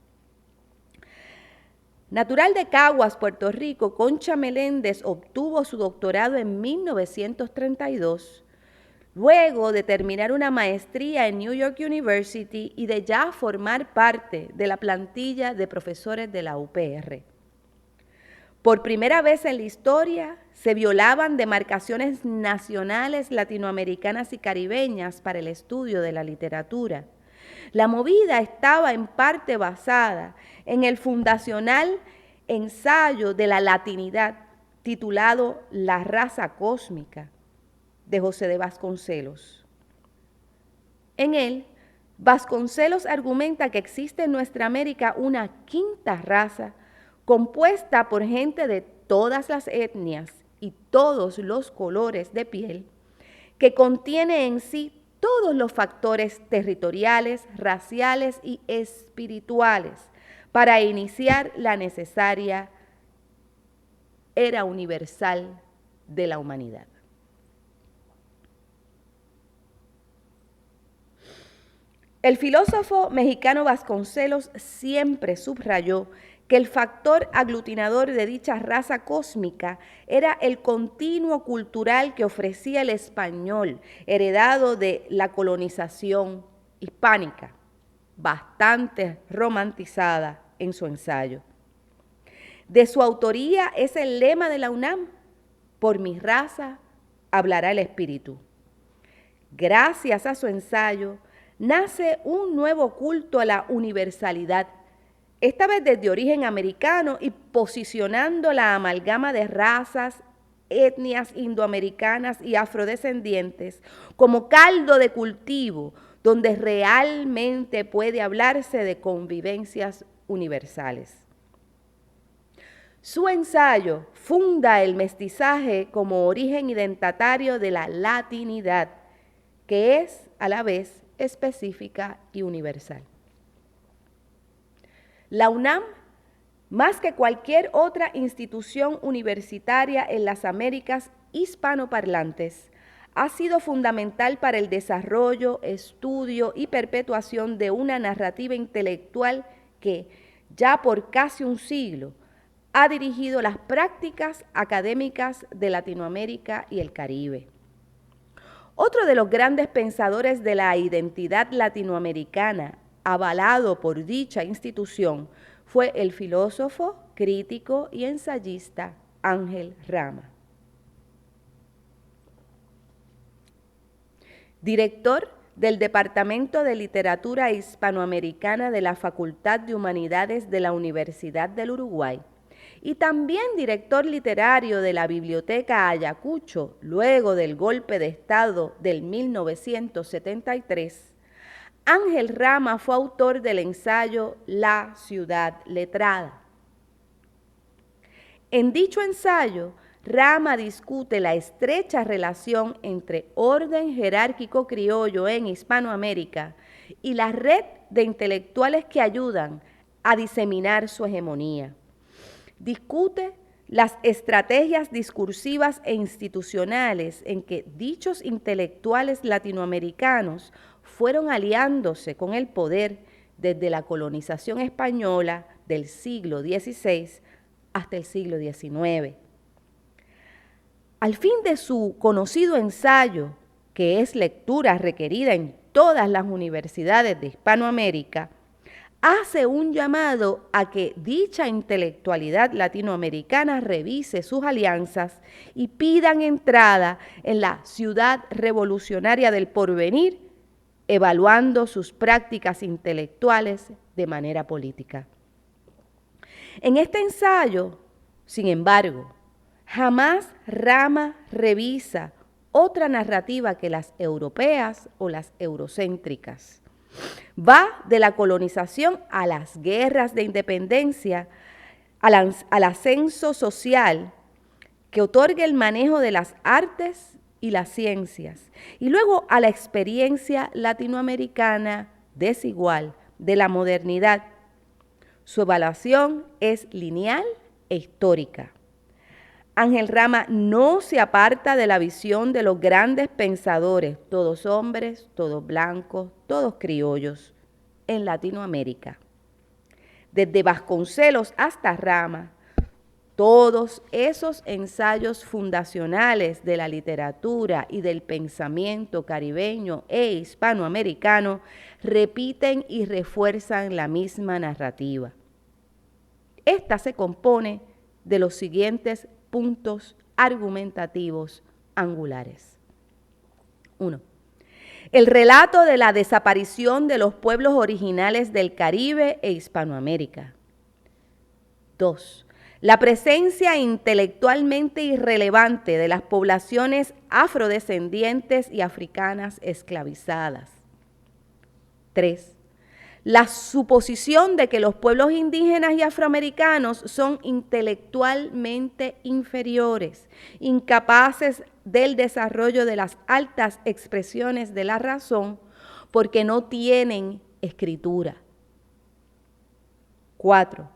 Natural de Caguas, Puerto Rico, Concha Meléndez obtuvo su doctorado en 1932, luego de terminar una maestría en New York University y de ya formar parte de la plantilla de profesores de la UPR. Por primera vez en la historia se violaban demarcaciones nacionales latinoamericanas y caribeñas para el estudio de la literatura. La movida estaba en parte basada en el fundacional ensayo de la latinidad titulado La raza cósmica de José de Vasconcelos. En él, Vasconcelos argumenta que existe en nuestra América una quinta raza compuesta por gente de todas las etnias y todos los colores de piel, que contiene en sí todos los factores territoriales, raciales y espirituales para iniciar la necesaria era universal de la humanidad. El filósofo mexicano Vasconcelos siempre subrayó que el factor aglutinador de dicha raza cósmica era el continuo cultural que ofrecía el español, heredado de la colonización hispánica. bastante romantizada en su ensayo. De su autoría es el lema de la UNAM: por mi raza hablará el espíritu. Gracias a su ensayo, nace un nuevo culto a la universalidad, esta vez desde origen americano y posicionando la amalgama de razas, etnias indoamericanas y afrodescendientes como caldo de cultivo donde realmente puede hablarse de convivencias universales. Su ensayo funda el mestizaje como origen identitario de la latinidad, que es a la vez específica y universal. La UNAM, más que cualquier otra institución universitaria en las Américas hispanoparlantes, ha sido fundamental para el desarrollo, estudio y perpetuación de una narrativa intelectual que, ya por casi un siglo, ha dirigido las prácticas académicas de Latinoamérica y el Caribe. Otro de los grandes pensadores de la identidad latinoamericana, avalado por dicha institución, fue el filósofo, crítico y ensayista Ángel Rama. Director del Departamento de Literatura Hispanoamericana de la Facultad de Humanidades de la Universidad del Uruguay y también director literario de la Biblioteca Ayacucho luego del golpe de Estado del 1973, Ángel Rama fue autor del ensayo La ciudad letrada. En dicho ensayo, Rama discute la estrecha relación entre orden jerárquico criollo en Hispanoamérica y la red de intelectuales que ayudan a diseminar su hegemonía. Discute las estrategias discursivas e institucionales en que dichos intelectuales latinoamericanos fueron aliándose con el poder desde la colonización española del siglo XVI hasta el siglo XIX. Al fin de su conocido ensayo, que es lectura requerida en todas las universidades de Hispanoamérica, hace un llamado a que dicha intelectualidad latinoamericana revise sus alianzas y pidan entrada en la ciudad revolucionaria del porvenir, evaluando sus prácticas intelectuales de manera política. En este ensayo, sin embargo, jamás Rama revisa otra narrativa que las europeas o las eurocéntricas. Va de la colonización a las guerras de independencia, al ascenso social que otorga el manejo de las artes y las ciencias, y luego a la experiencia latinoamericana desigual de la modernidad. Su evaluación es lineal e histórica. Ángel Rama no se aparta de la visión de los grandes pensadores, todos hombres, todos blancos, todos criollos, en Latinoamérica. Desde Vasconcelos hasta Rama, todos esos ensayos fundacionales de la literatura y del pensamiento caribeño e hispanoamericano repiten y refuerzan la misma narrativa. Esta se compone de los siguientes puntos argumentativos angulares. 1. El relato de la desaparición de los pueblos originales del Caribe e Hispanoamérica. 2. La presencia intelectualmente irrelevante de las poblaciones afrodescendientes y africanas esclavizadas. 3. La suposición de que los pueblos indígenas y afroamericanos son intelectualmente inferiores, incapaces del desarrollo de las altas expresiones de la razón porque no tienen escritura. 4.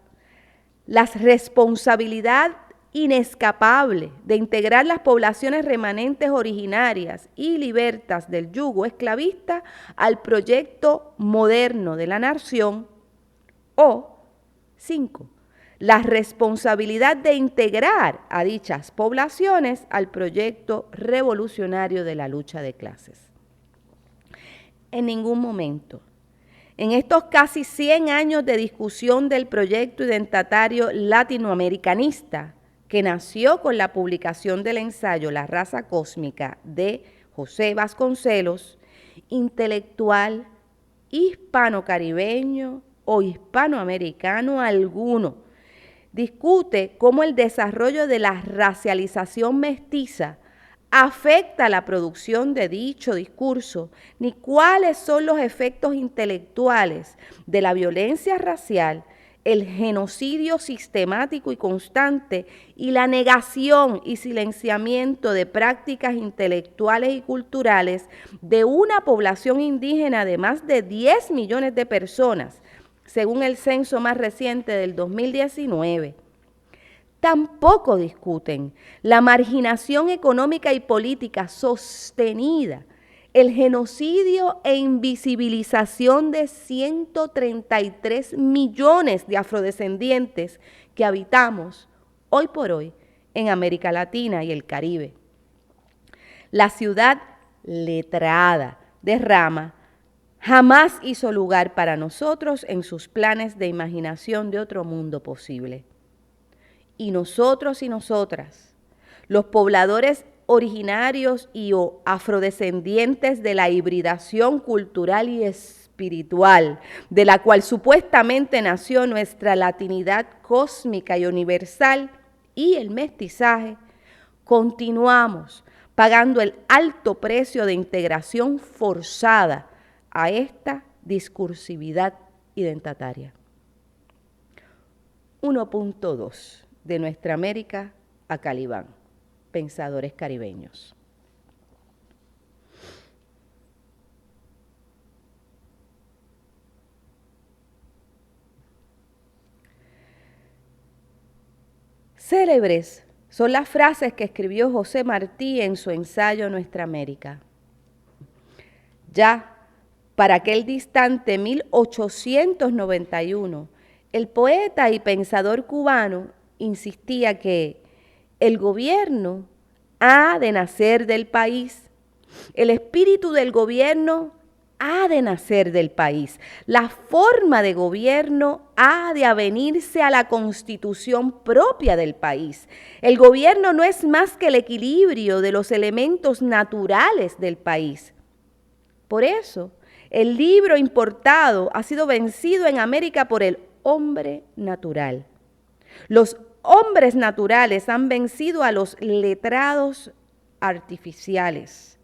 La responsabilidad inescapable de integrar las poblaciones remanentes originarias y libertas del yugo esclavista al proyecto moderno de la nación. O 5. La responsabilidad de integrar a dichas poblaciones al proyecto revolucionario de la lucha de clases. En ningún momento, En estos casi 100 años de discusión del proyecto identatario latinoamericanista, que nació con la publicación del ensayo La raza cósmica de José Vasconcelos, intelectual hispano-caribeño o hispanoamericano alguno discute cómo el desarrollo de la racialización mestiza afecta la producción de dicho discurso, ni cuáles son los efectos intelectuales de la violencia racial, el genocidio sistemático y constante y la negación y silenciamiento de prácticas intelectuales y culturales de una población indígena de más de 10 millones de personas, según el censo más reciente del 2019. Tampoco discuten la marginación económica y política sostenida, el genocidio e invisibilización de 133 millones de afrodescendientes que habitamos hoy por hoy en América Latina y el Caribe. La ciudad letrada de Rama jamás hizo lugar para nosotros en sus planes de imaginación de otro mundo posible. Y nosotros y nosotras, los pobladores originarios y o afrodescendientes de la hibridación cultural y espiritual, de la cual supuestamente nació nuestra latinidad cósmica y universal y el mestizaje, continuamos pagando el alto precio de integración forzada a esta discursividad identataria. 1.2 de Nuestra América a Calibán, pensadores caribeños. Célebres son las frases que escribió José Martí en su ensayo Nuestra América. Ya para aquel distante 1891, el poeta y pensador cubano insistía que el gobierno ha de nacer del país, el espíritu del gobierno ha de nacer del país, la forma de gobierno ha de avenirse a la constitución propia del país. El gobierno no es más que el equilibrio de los elementos naturales del país. Por eso, el libro importado ha sido vencido en América por el hombre natural. Los hombres naturales han vencido a los letrados artificiales.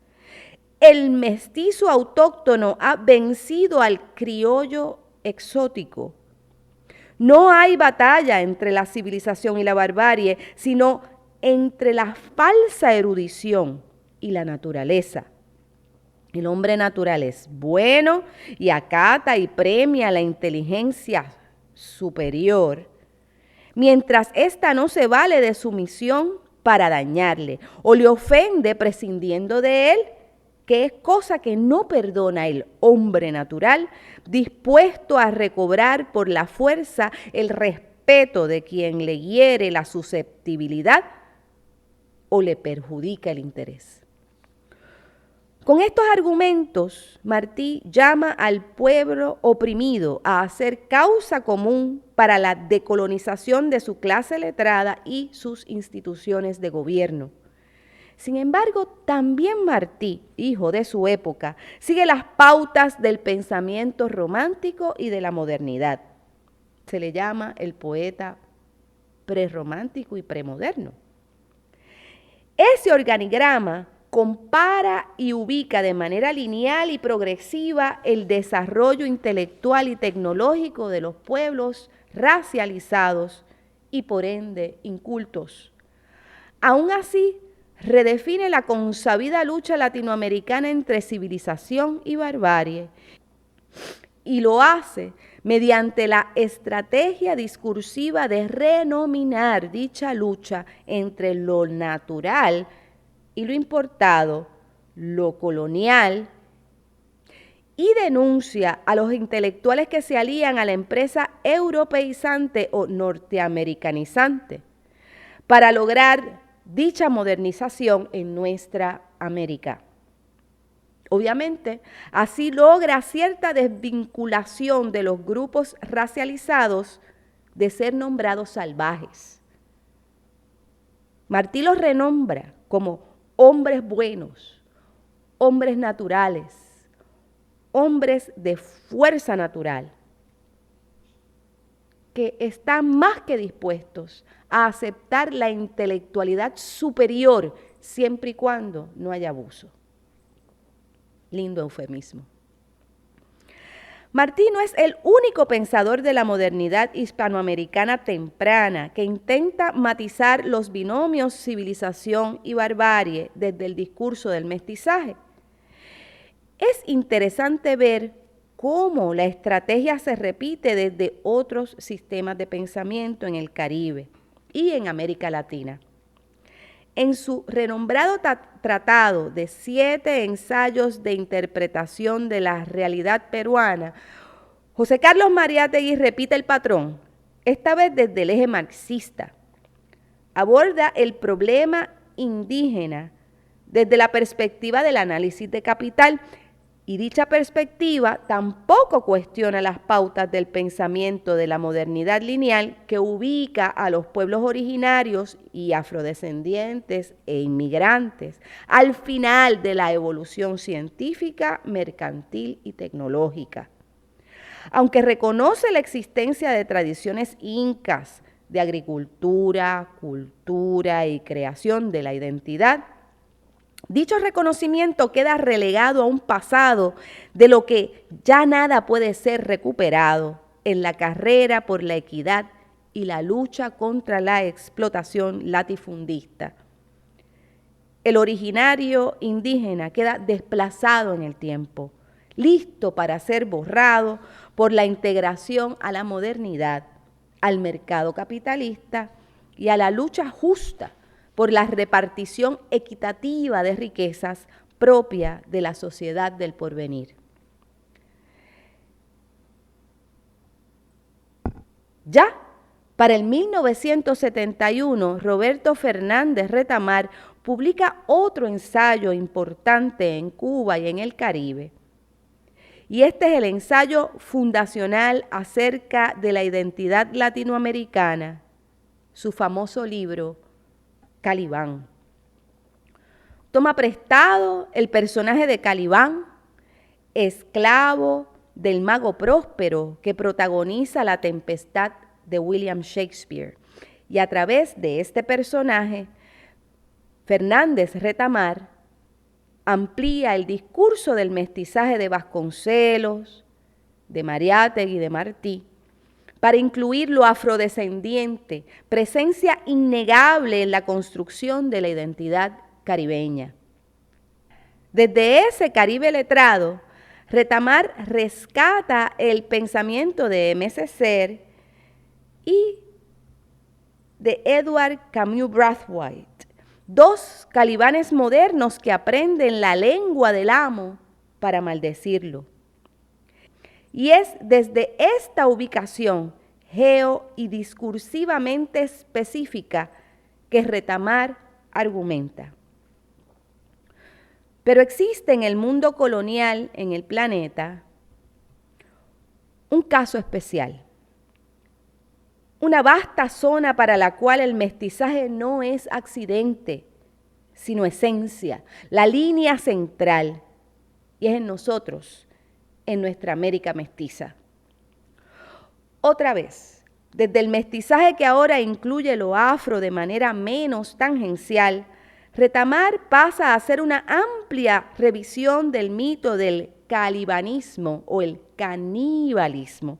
El mestizo autóctono ha vencido al criollo exótico. No hay batalla entre la civilización y la barbarie, sino entre la falsa erudición y la naturaleza. El hombre natural es bueno y acata y premia la inteligencia superior, mientras ésta no se vale de su misión para dañarle o le ofende prescindiendo de él, que es cosa que no perdona el hombre natural, dispuesto a recobrar por la fuerza el respeto de quien le hiere la susceptibilidad o le perjudica el interés. Con estos argumentos, Martí llama al pueblo oprimido a hacer causa común para la decolonización de su clase letrada y sus instituciones de gobierno. Sin embargo, también Martí, hijo de su época, sigue las pautas del pensamiento romántico y de la modernidad. Se le llama el poeta prerromántico y premoderno. Ese organigrama compara y ubica de manera lineal y progresiva el desarrollo intelectual y tecnológico de los pueblos racializados y por ende incultos. Aún así, redefine la consabida lucha latinoamericana entre civilización y barbarie y lo hace mediante la estrategia discursiva de renominar dicha lucha entre lo natural y lo importado, lo colonial, y denuncia a los intelectuales que se alían a la empresa europeizante o norteamericanizante para lograr dicha modernización en nuestra América. Obviamente, así logra cierta desvinculación de los grupos racializados de ser nombrados salvajes. Martí los renombra como hombres buenos, hombres naturales, hombres de fuerza natural, que están más que dispuestos a aceptar la intelectualidad superior siempre y cuando no haya abuso. Lindo eufemismo. Martí no es el único pensador de la modernidad hispanoamericana temprana que intenta matizar los binomios civilización y barbarie desde el discurso del mestizaje. Es interesante ver cómo la estrategia se repite desde otros sistemas de pensamiento en el Caribe y en América Latina. En su renombrado tratado de 7 ensayos de interpretación de la realidad peruana, José Carlos Mariátegui repite el patrón, esta vez desde el eje marxista. Aborda el problema indígena desde la perspectiva del análisis de capital, y dicha perspectiva tampoco cuestiona las pautas del pensamiento de la modernidad lineal que ubica a los pueblos originarios y afrodescendientes e inmigrantes al final de la evolución científica, mercantil y tecnológica. Aunque reconoce la existencia de tradiciones incas de agricultura, cultura y creación de la identidad, dicho reconocimiento queda relegado a un pasado de lo que ya nada puede ser recuperado en la carrera por la equidad y la lucha contra la explotación latifundista. El originario indígena queda desplazado en el tiempo, listo para ser borrado por la integración a la modernidad, al mercado capitalista y a la lucha justa por la repartición equitativa de riquezas propia de la sociedad del porvenir. Ya para el 1971, Roberto Fernández Retamar publica otro ensayo importante en Cuba y en el Caribe. Y este es el ensayo fundacional acerca de la identidad latinoamericana, su famoso libro Calibán. Toma prestado el personaje de Calibán, esclavo del mago Próspero que protagoniza La Tempestad de William Shakespeare. Y a través de este personaje, Fernández Retamar amplía el discurso del mestizaje de Vasconcelos, de Mariátegui y de Martí, para incluir lo afrodescendiente, presencia innegable en la construcción de la identidad caribeña. Desde ese Caribe letrado, Retamar rescata el pensamiento de M. Ceser y de Edward Camus Brathwaite, dos calibanes modernos que aprenden la lengua del amo para maldecirlo. Y es desde esta ubicación geo y discursivamente específica que Retamar argumenta. Pero existe en el mundo colonial, en el planeta, un caso especial. Una vasta zona para la cual el mestizaje no es accidente, sino esencia, la línea central, y es en nosotros, en nuestra América mestiza. Otra vez, desde el mestizaje que ahora incluye lo afro de manera menos tangencial, Retamar pasa a hacer una amplia revisión del mito del calibanismo o el canibalismo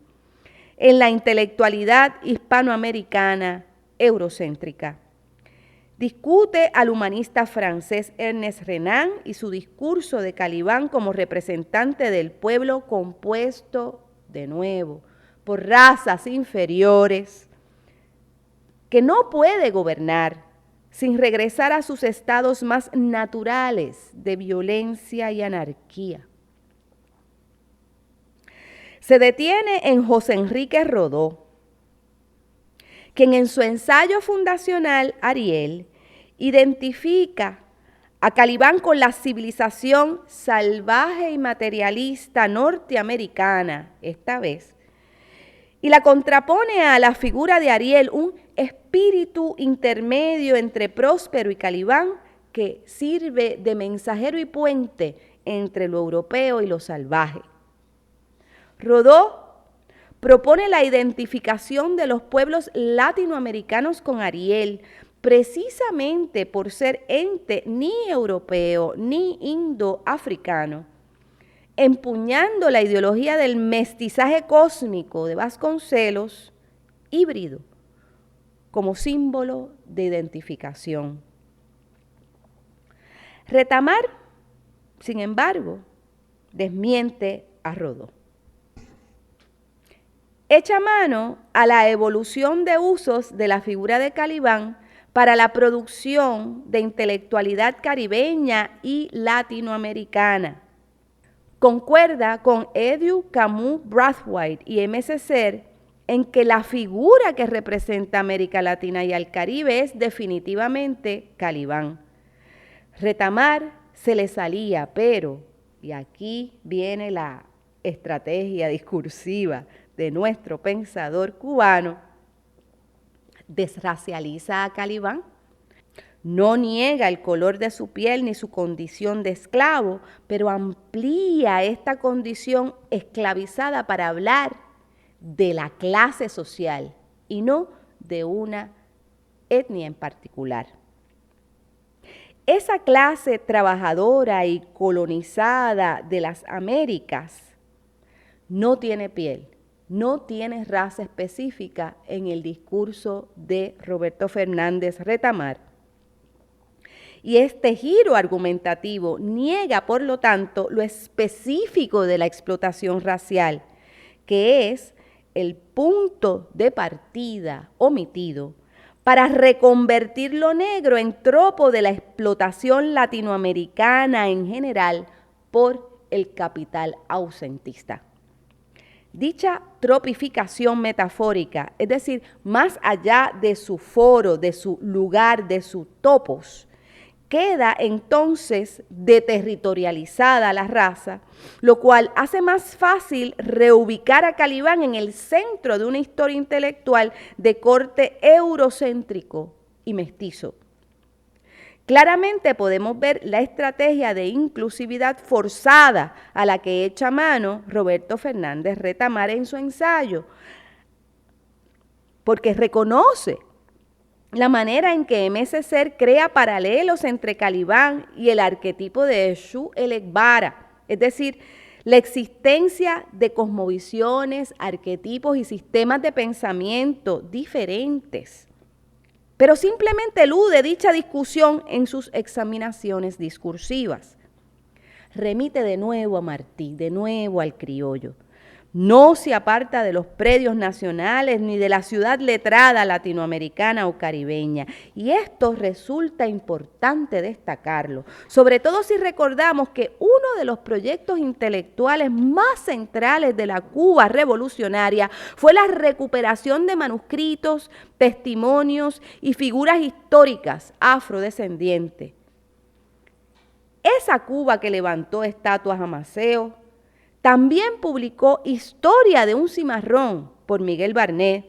en la intelectualidad hispanoamericana eurocéntrica. Discute al humanista francés Ernest Renan y su discurso de Calibán como representante del pueblo compuesto, de nuevo, por razas inferiores, que no puede gobernar sin regresar a sus estados más naturales de violencia y anarquía. Se detiene en José Enrique Rodó, quien en su ensayo fundacional, Ariel, identifica a Calibán con la civilización salvaje y materialista norteamericana, esta vez, y la contrapone a la figura de Ariel, un espíritu intermedio entre Próspero y Calibán que sirve de mensajero y puente entre lo europeo y lo salvaje. Rodó propone la identificación de los pueblos latinoamericanos con Ariel, precisamente por ser ente ni europeo ni indoafricano, empuñando la ideología del mestizaje cósmico de Vasconcelos, híbrido, como símbolo de identificación. Retamar, sin embargo, desmiente a Rodó. Echa mano a la evolución de usos de la figura de Calibán para la producción de intelectualidad caribeña y latinoamericana. Concuerda con Edu Camus Brathwaite y M. Ceser en que la figura que representa América Latina y al Caribe es definitivamente Calibán. Retamar se le salía, pero, y aquí viene la estrategia discursiva de nuestro pensador cubano, desracializa a Calibán, no niega el color de su piel ni su condición de esclavo, pero amplía esta condición esclavizada para hablar de la clase social y no de una etnia en particular. Esa clase trabajadora y colonizada de las Américas no tiene piel, no tiene raza específica en el discurso de Roberto Fernández Retamar. Y este giro argumentativo niega, por lo tanto, lo específico de la explotación racial, que es el punto de partida omitido para reconvertir lo negro en tropo de la explotación latinoamericana en general por el capital ausentista. Dicha tropificación metafórica, es decir, más allá de su foro, de su lugar, de su topos, queda entonces deterritorializada la raza, lo cual hace más fácil reubicar a Calibán en el centro de una historia intelectual de corte eurocéntrico y mestizo. Claramente podemos ver la estrategia de inclusividad forzada a la que echa mano Roberto Fernández Retamar en su ensayo, porque reconoce la manera en que M. Ceser crea paralelos entre Calibán y el arquetipo de Eshu el Ekbara, es decir, la existencia de cosmovisiones, arquetipos y sistemas de pensamiento diferentes, pero simplemente elude dicha discusión en sus examinaciones discursivas. Remite de nuevo a Martí, de nuevo al criollo. No se aparta de los predios nacionales ni de la ciudad letrada latinoamericana o caribeña. Y esto resulta importante destacarlo, sobre todo si recordamos que uno de los proyectos intelectuales más centrales de la Cuba revolucionaria fue la recuperación de manuscritos, testimonios y figuras históricas afrodescendientes. Esa Cuba que levantó estatuas a Maceo, también publicó Historia de un cimarrón por Miguel Barnet,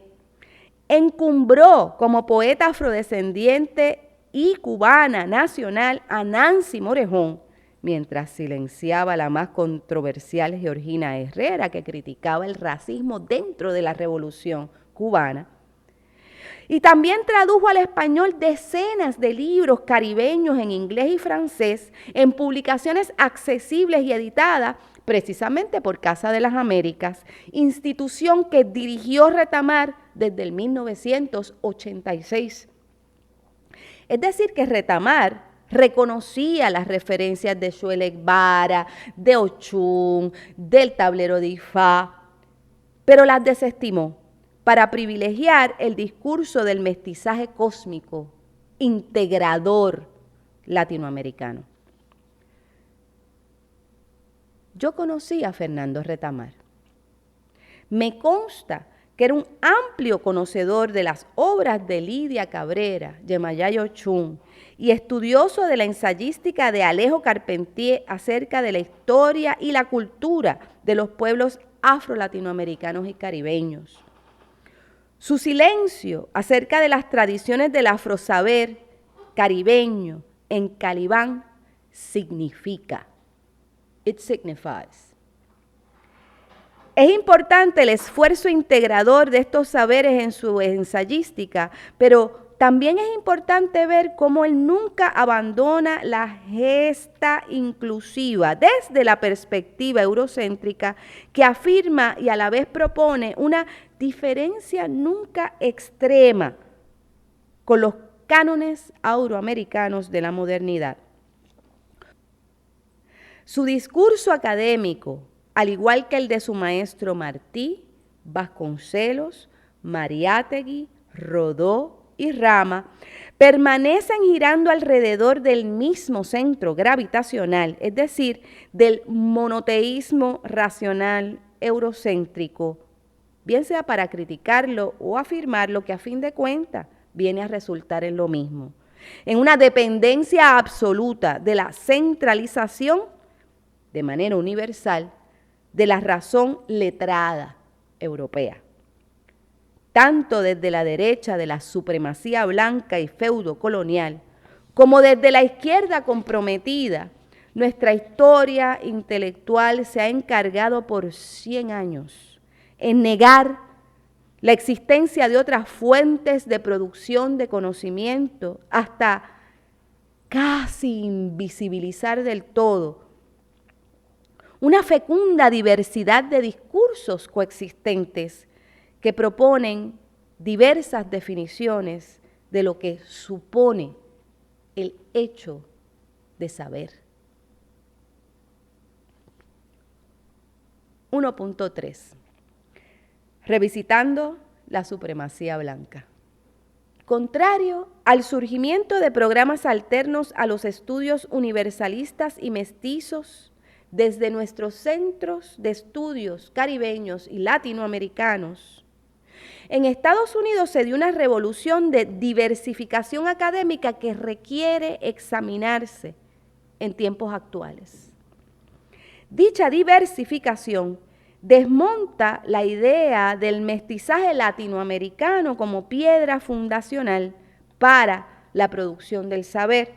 encumbró como poeta afrodescendiente y cubana nacional a Nancy Morejón, mientras silenciaba a la más controversial Georgina Herrera, que criticaba el racismo dentro de la Revolución cubana. Y también tradujo al español decenas de libros caribeños en inglés y francés en publicaciones accesibles y editadas precisamente por Casa de las Américas, institución que dirigió Retamar desde el 1986. Es decir, que Retamar reconocía las referencias de Eshu el Ekbara, de Ochun, del tablero de Ifá, pero las desestimó para privilegiar el discurso del mestizaje cósmico, integrador latinoamericano. Yo conocí a Fernando Retamar. Me consta que era un amplio conocedor de las obras de Lidia Cabrera, Yemayá Ochun, y estudioso de la ensayística de Alejo Carpentier acerca de la historia y la cultura de los pueblos afro-latinoamericanos y caribeños. Su silencio acerca de las tradiciones del afrosaber caribeño en Calibán significa, it signifies. Es importante el esfuerzo integrador de estos saberes en su ensayística, pero también es importante ver cómo él nunca abandona la gesta inclusiva desde la perspectiva eurocéntrica que afirma y a la vez propone una diferencia nunca extrema con los cánones euroamericanos de la modernidad. Su discurso académico, al igual que el de su maestro Martí, Vasconcelos, Mariátegui, Rodó y Rama, permanecen girando alrededor del mismo centro gravitacional, es decir, del monoteísmo racional eurocéntrico, bien sea para criticarlo o afirmarlo, que a fin de cuentas viene a resultar en lo mismo, en una dependencia absoluta de la centralización de manera universal de la razón letrada europea. Tanto desde la derecha de la supremacía blanca y feudo colonial, como desde la izquierda comprometida, nuestra historia intelectual se ha encargado por 100 años en negar la existencia de otras fuentes de producción de conocimiento, hasta casi invisibilizar del todo una fecunda diversidad de discursos coexistentes que proponen diversas definiciones de lo que supone el hecho de saber. 1.3. Revisitando la supremacía blanca. Contrario al surgimiento de programas alternos a los estudios universalistas y mestizos desde nuestros centros de estudios caribeños y latinoamericanos, en Estados Unidos se dio una revolución de diversificación académica que requiere examinarse en tiempos actuales. Dicha diversificación desmonta la idea del mestizaje latinoamericano como piedra fundacional para la producción del saber.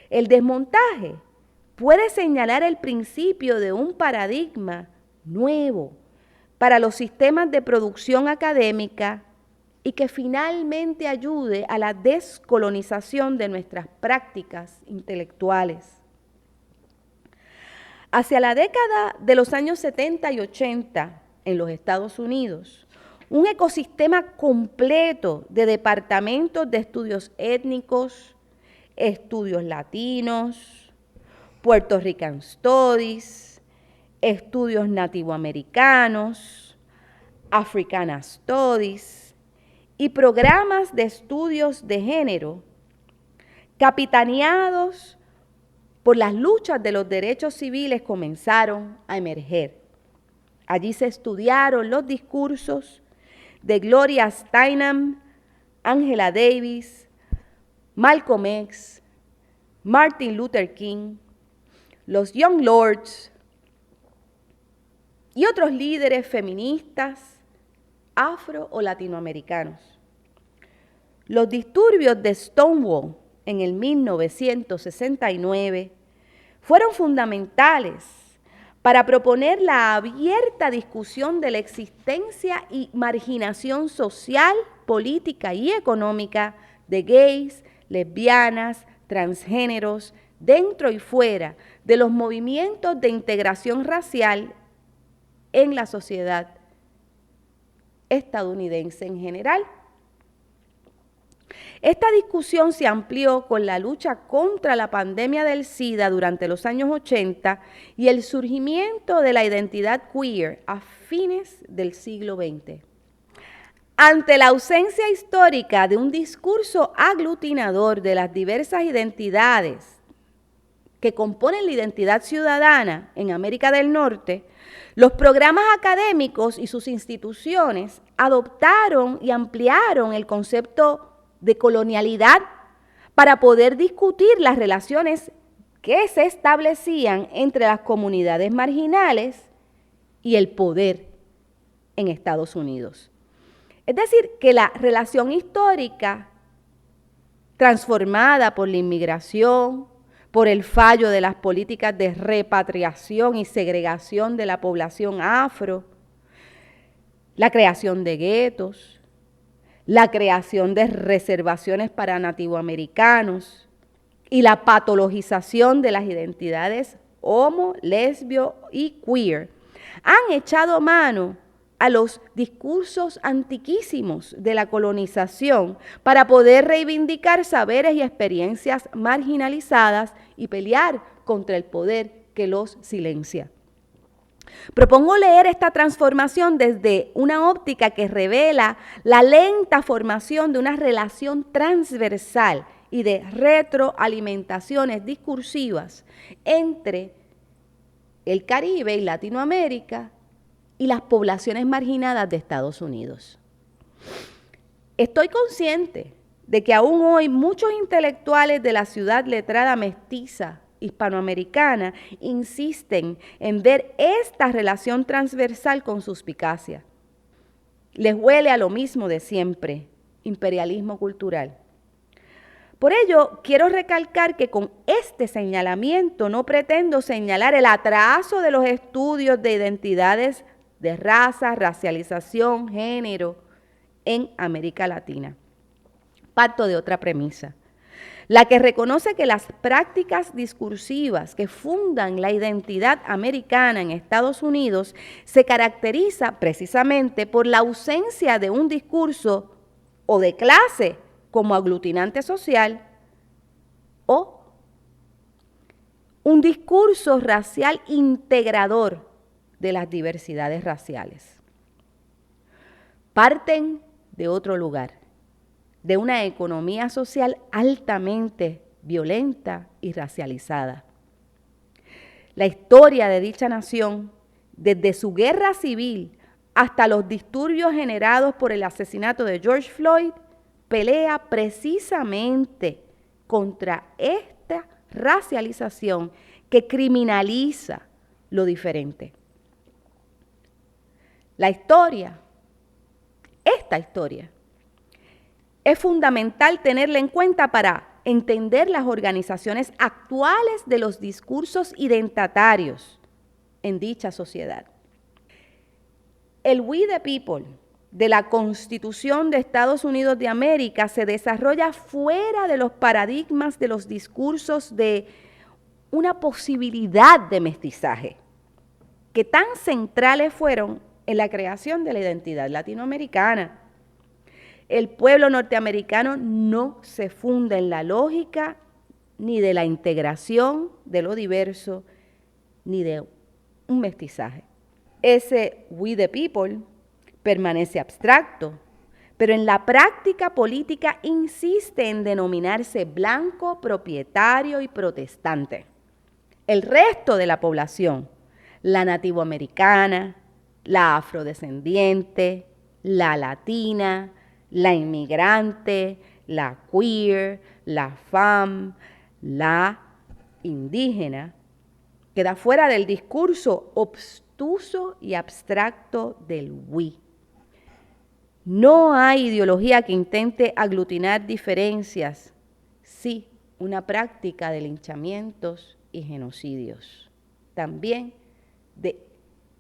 El desmontaje puede señalar el principio de un paradigma nuevo para los sistemas de producción académica y que finalmente ayude a la descolonización de nuestras prácticas intelectuales. Hacia la década de los años 70 y 80 en los Estados Unidos, un ecosistema completo de departamentos de estudios étnicos, estudios latinos, Puerto Rican Studies, estudios nativoamericanos, Africana Studies y programas de estudios de género capitaneados por las luchas de los derechos civiles comenzaron a emerger. Allí se estudiaron los discursos de Gloria Steinem, Angela Davis, Malcolm X, Martin Luther King, los Young Lords y otros líderes feministas afro o latinoamericanos. Los disturbios de Stonewall en el 1969 fueron fundamentales para proponer la abierta discusión de la existencia y marginación social, política y económica de gays, lesbianas, transgéneros, dentro y fuera de los movimientos de integración racial en la sociedad estadounidense en general. Esta discusión se amplió con la lucha contra la pandemia del SIDA durante los años 80 y el surgimiento de la identidad queer a fines del siglo XX. Ante la ausencia histórica de un discurso aglutinador de las diversas identidades que componen la identidad ciudadana en América del Norte, los programas académicos y sus instituciones adoptaron y ampliaron el concepto de colonialidad para poder discutir las relaciones que se establecían entre las comunidades marginales y el poder en Estados Unidos. Es decir, que la relación histórica transformada por la inmigración, por el fallo de las políticas de repatriación y segregación de la población afro, la creación de guetos, la creación de reservaciones para nativoamericanos y la patologización de las identidades homo, lesbio y queer, han echado mano a los discursos antiquísimos de la colonización para poder reivindicar saberes y experiencias marginalizadas y pelear contra el poder que los silencia. Propongo leer esta transformación desde una óptica que revela la lenta formación de una relación transversal y de retroalimentaciones discursivas entre el Caribe y Latinoamérica y las poblaciones marginadas de Estados Unidos. Estoy consciente de que aún hoy muchos intelectuales de la ciudad letrada mestiza hispanoamericana insisten en ver esta relación transversal con suspicacia. Les huele a lo mismo de siempre, imperialismo cultural. Por ello, quiero recalcar que con este señalamiento no pretendo señalar el atraso de los estudios de identidades de raza, racialización, género en América Latina. Parto de otra premisa, la que reconoce que las prácticas discursivas que fundan la identidad americana en Estados Unidos se caracteriza precisamente por la ausencia de un discurso o de clase como aglutinante social o un discurso racial integrador de las diversidades raciales. Parten de otro lugar, de una economía social altamente violenta y racializada. La historia de dicha nación, desde su guerra civil hasta los disturbios generados por el asesinato de George Floyd, pelea precisamente contra esta racialización que criminaliza lo diferente. La historia, esta historia, es fundamental tenerla en cuenta para entender las organizaciones actuales de los discursos identitarios en dicha sociedad. El We the People de la Constitución de Estados Unidos de América se desarrolla fuera de los paradigmas de los discursos de una posibilidad de mestizaje, que tan centrales fueron en la creación de la identidad latinoamericana. El pueblo norteamericano no se funda en la lógica ni de la integración de lo diverso, ni de un mestizaje. Ese We the People permanece abstracto, pero en la práctica política insiste en denominarse blanco, propietario y protestante. El resto de la población, la nativoamericana, la afrodescendiente, la latina, la inmigrante, la queer, la femme, la indígena, queda fuera del discurso obstuso y abstracto del we. No hay ideología que intente aglutinar diferencias, sí, una práctica de linchamientos y genocidios, también de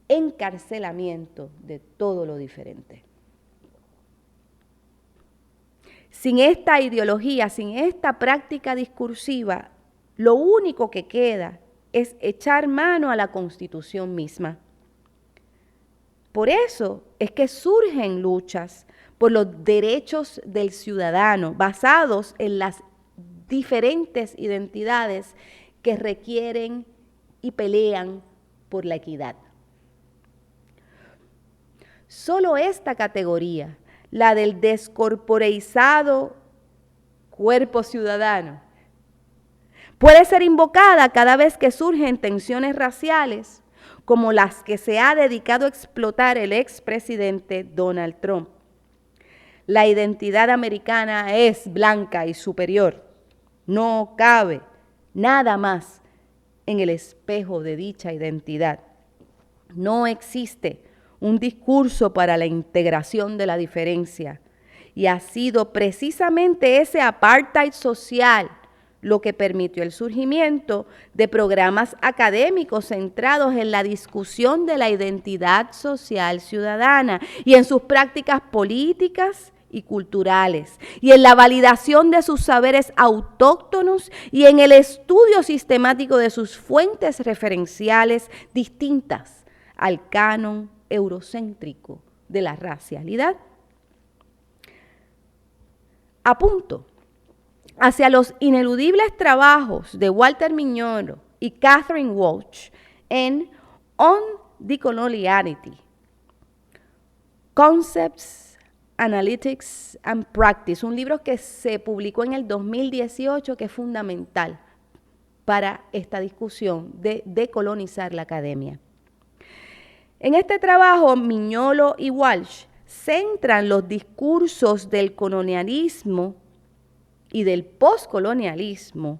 encarcelamiento de todo lo diferente. Sin esta ideología, sin esta práctica discursiva, lo único que queda es echar mano a la Constitución misma. Por eso es que surgen luchas por los derechos del ciudadano basados en las diferentes identidades que requieren y pelean por la equidad. Solo esta categoría, la del descorporeizado cuerpo ciudadano, Puede ser invocada cada vez que surgen tensiones raciales, como las que se ha dedicado a explotar el expresidente Donald Trump. La identidad americana es blanca y superior. No cabe nada más en el espejo de dicha identidad. No existe un discurso para la integración de la diferencia. Y ha sido precisamente ese apartheid social lo que permitió el surgimiento de programas académicos centrados en la discusión de la identidad social ciudadana y en sus prácticas políticas y culturales, y en la validación de sus saberes autóctonos y en el estudio sistemático de sus fuentes referenciales distintas al canon eurocéntrico de la racialidad. Apunto hacia los ineludibles trabajos de Walter Mignolo y Catherine Walsh en On Decoloniality, Concepts, Analytics and Practice, un libro que se publicó en el 2018 que es fundamental para esta discusión de decolonizar la academia. En este trabajo, Mignolo y Walsh centran los discursos del colonialismo y del poscolonialismo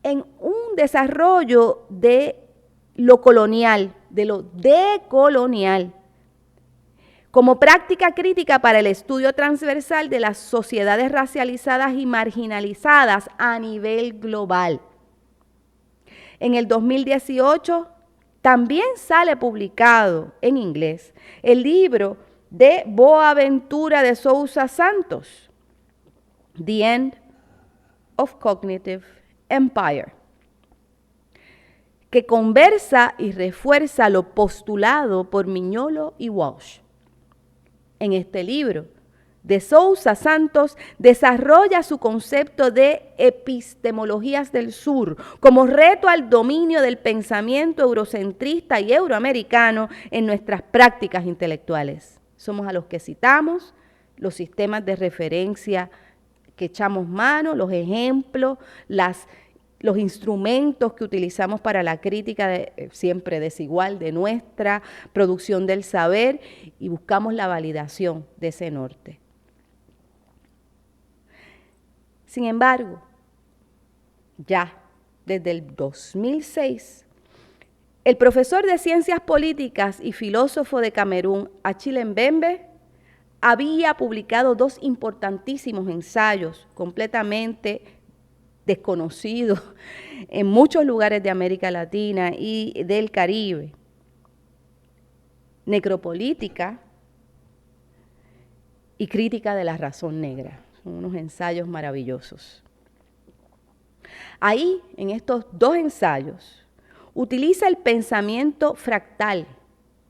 en un desarrollo de lo colonial, de lo decolonial, como práctica crítica para el estudio transversal de las sociedades racializadas y marginalizadas a nivel global. En el 2018 también sale publicado en inglés el libro de Boaventura de Sousa Santos, The End of Cognitive Empire, que conversa y refuerza lo postulado por Mignolo y Walsh. En este libro, de Sousa Santos desarrolla su concepto de epistemologías del sur como reto al dominio del pensamiento eurocentrista y euroamericano en nuestras prácticas intelectuales. Somos a los que citamos, los sistemas de referencia que echamos mano, los ejemplos, los instrumentos que utilizamos para la crítica siempre desigual de nuestra producción del saber y buscamos la validación de ese norte. Sin embargo, ya desde el 2006, el profesor de Ciencias Políticas y filósofo de Camerún, Achille Mbembe, había publicado dos importantísimos ensayos completamente desconocidos en muchos lugares de América Latina y del Caribe. Necropolítica y crítica de la razón negra. Son unos ensayos maravillosos. Ahí, en estos dos ensayos, utiliza el pensamiento fractal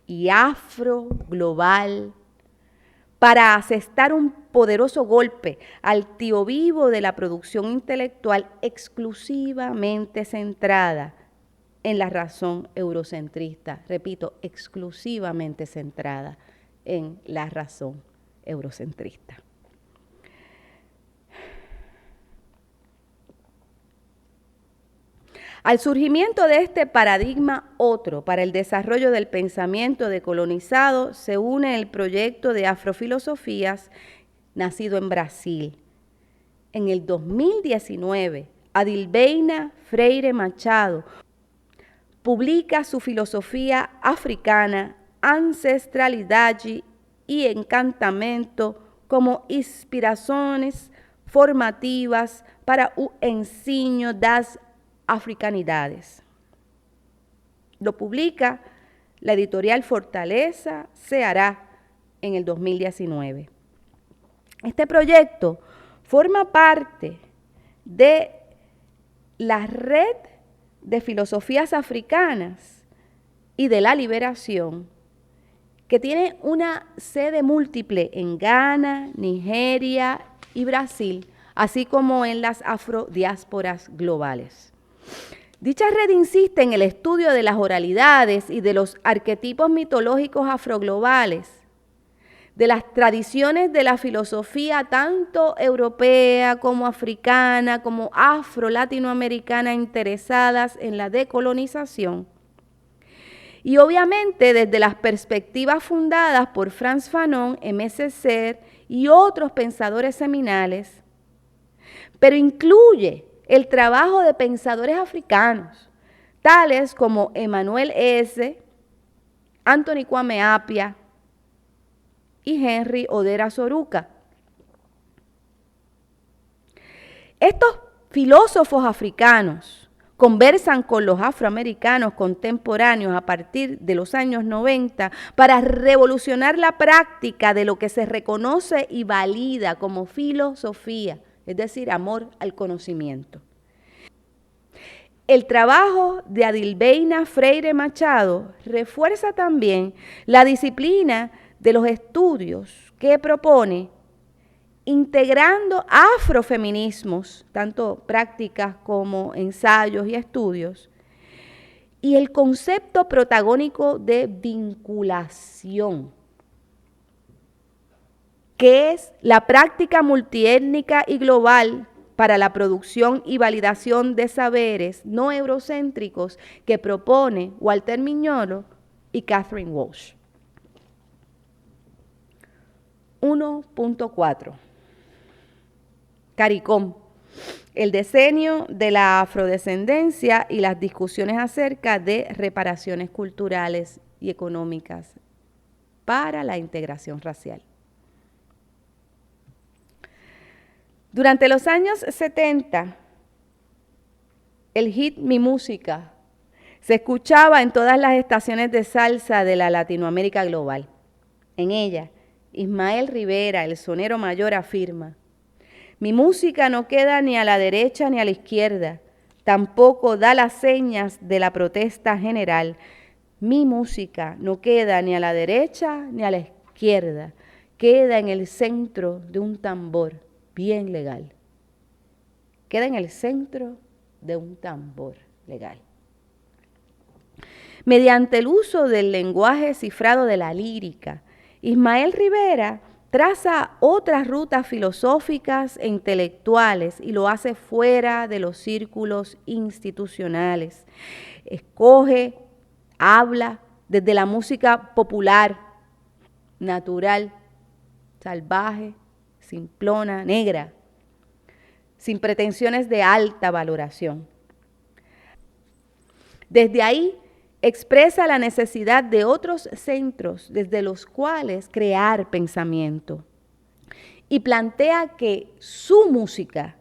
y afro-global para asestar un poderoso golpe al tío vivo de la producción intelectual exclusivamente centrada en la razón eurocentrista. Repito, exclusivamente centrada en la razón eurocentrista. Al surgimiento de este paradigma otro para el desarrollo del pensamiento decolonizado se une el proyecto de Afrofilosofías nacido en Brasil. En el 2019, Adilbeina Freire Machado publica su filosofía africana, Ancestralidade y Encantamento como inspirações formativas para o ensino das africanidades. Lo publica la editorial Fortaleza Ceará en el 2019. Este proyecto forma parte de la red de filosofías africanas y de la liberación que tiene una sede múltiple en Ghana, Nigeria y Brasil, así como en las afrodiásporas globales. Dicha red insiste en el estudio de las oralidades y de los arquetipos mitológicos afroglobales, de las tradiciones de la filosofía tanto europea como africana, como afro-latinoamericana interesadas en la decolonización. Y obviamente desde las perspectivas fundadas por Frantz Fanon, M.S. Serres y otros pensadores seminales, pero incluye el trabajo de pensadores africanos, tales como Emmanuel S., Anthony Kwame Appiah y Henry Odera Soruca. Estos filósofos africanos conversan con los afroamericanos contemporáneos a partir de los años 90 para revolucionar la práctica de lo que se reconoce y valida como filosofía, es decir, amor al conocimiento. El trabajo de Adilbeina Freire Machado refuerza también la disciplina de los estudios que propone, integrando afrofeminismos, tanto prácticas como ensayos y estudios, y el concepto protagónico de vinculación, que es la práctica multiétnica y global para la producción y validación de saberes no eurocéntricos que propone Walter Mignolo y Catherine Walsh. 1.4. CARICOM, el decenio de la afrodescendencia y las discusiones acerca de reparaciones culturales y económicas para la integración racial. Durante los años 70, el hit Mi Música se escuchaba en todas las estaciones de salsa de la Latinoamérica global. En ella, Ismael Rivera, el sonero mayor, afirma: mi música no queda ni a la derecha ni a la izquierda, tampoco da las señas de la protesta general. Mi música no queda ni a la derecha ni a la izquierda, queda en el centro de un tambor bien legal. Queda en el centro de un tambor legal. Mediante el uso del lenguaje cifrado de la lírica, Ismael Rivera traza otras rutas filosóficas e intelectuales y lo hace fuera de los círculos institucionales. Escoge, habla desde la música popular, natural, salvaje, simplona, negra, sin pretensiones de alta valoración. Desde ahí expresa la necesidad de otros centros desde los cuales crear pensamiento y plantea que su música,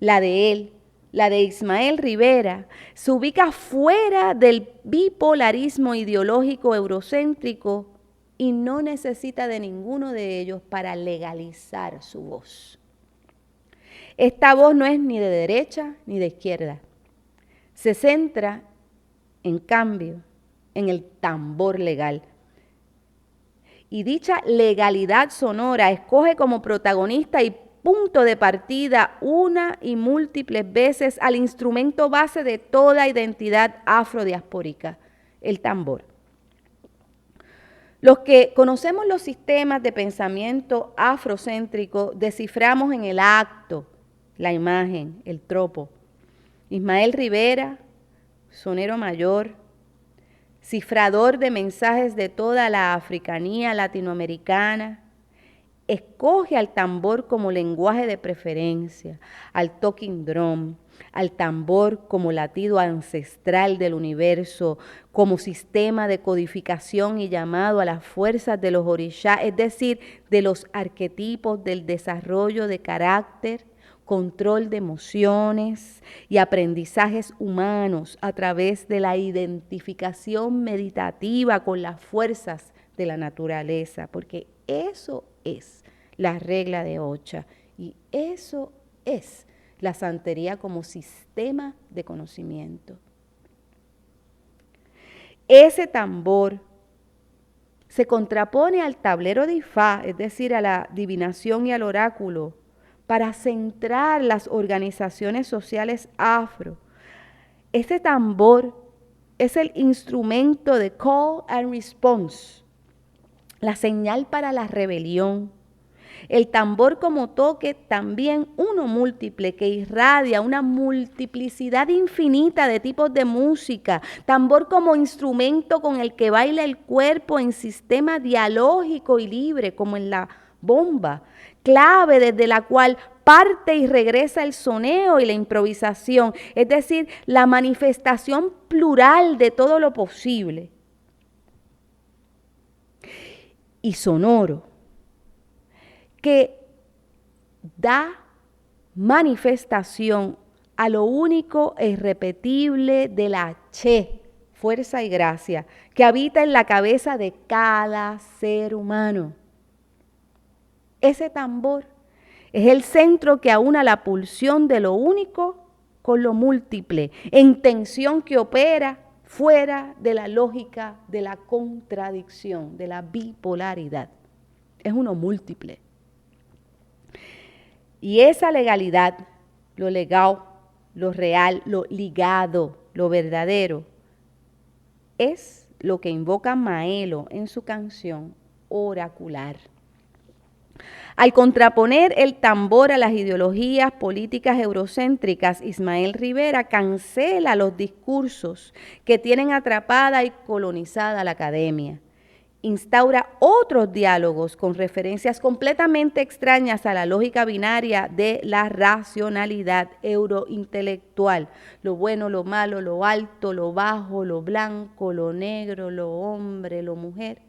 la de él, la de Ismael Rivera, se ubica fuera del bipolarismo ideológico eurocéntrico y no necesita de ninguno de ellos para legalizar su voz. Esta voz no es ni de derecha ni de izquierda. Se centra, en cambio, en el tambor legal. Y dicha legalidad sonora escoge como protagonista y punto de partida una y múltiples veces al instrumento base de toda identidad afrodiaspórica, el tambor. Los que conocemos los sistemas de pensamiento afrocéntrico desciframos en el acto, la imagen, el tropo. Ismael Rivera, sonero mayor, cifrador de mensajes de toda la africanía latinoamericana, escoge al tambor como lenguaje de preferencia, al talking drum, al tambor como latido ancestral del universo, como sistema de codificación y llamado a las fuerzas de los orishas, es decir, de los arquetipos del desarrollo de carácter, control de emociones y aprendizajes humanos a través de la identificación meditativa con las fuerzas de la naturaleza, porque eso es la regla de Ocha y eso es la santería como sistema de conocimiento. Ese tambor se contrapone al tablero de Ifá, es decir, a la adivinación y al oráculo, para centrar las organizaciones sociales afro. Ese tambor es el instrumento de call and response, la señal para la rebelión. El tambor como toque, también uno múltiple que irradia una multiplicidad infinita de tipos de música. Tambor como instrumento con el que baila el cuerpo en sistema dialógico y libre, como en la bomba. Clave desde la cual parte y regresa el soneo y la improvisación, es decir, la manifestación plural de todo lo posible. Y sonoro, que da manifestación a lo único e irrepetible de la Che, fuerza y gracia, que habita en la cabeza de cada ser humano. Ese tambor es el centro que aúna la pulsión de lo único con lo múltiple, en tensión que opera fuera de la lógica de la contradicción, de la bipolaridad. Es uno múltiple. Y esa legalidad, lo legado, lo real, lo ligado, lo verdadero, es lo que invoca Maelo en su canción Oracular. Al contraponer el tambor a las ideologías políticas eurocéntricas, Ismael Rivera cancela los discursos que tienen atrapada y colonizada la academia. Instaura otros diálogos con referencias completamente extrañas a la lógica binaria de la racionalidad eurointelectual. Lo bueno, lo malo, lo alto, lo bajo, lo blanco, lo negro, lo hombre, lo mujer.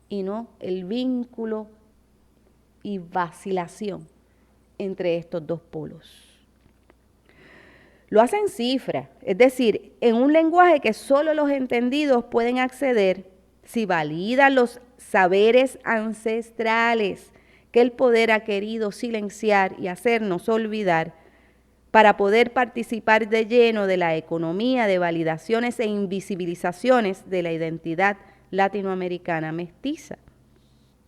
Y no el vínculo y vacilación entre estos dos polos. Lo hace en cifra, es decir, en un lenguaje que solo los entendidos pueden acceder si validan los saberes ancestrales que el poder ha querido silenciar y hacernos olvidar para poder participar de lleno de la economía de validaciones e invisibilizaciones de la identidad latinoamericana mestiza.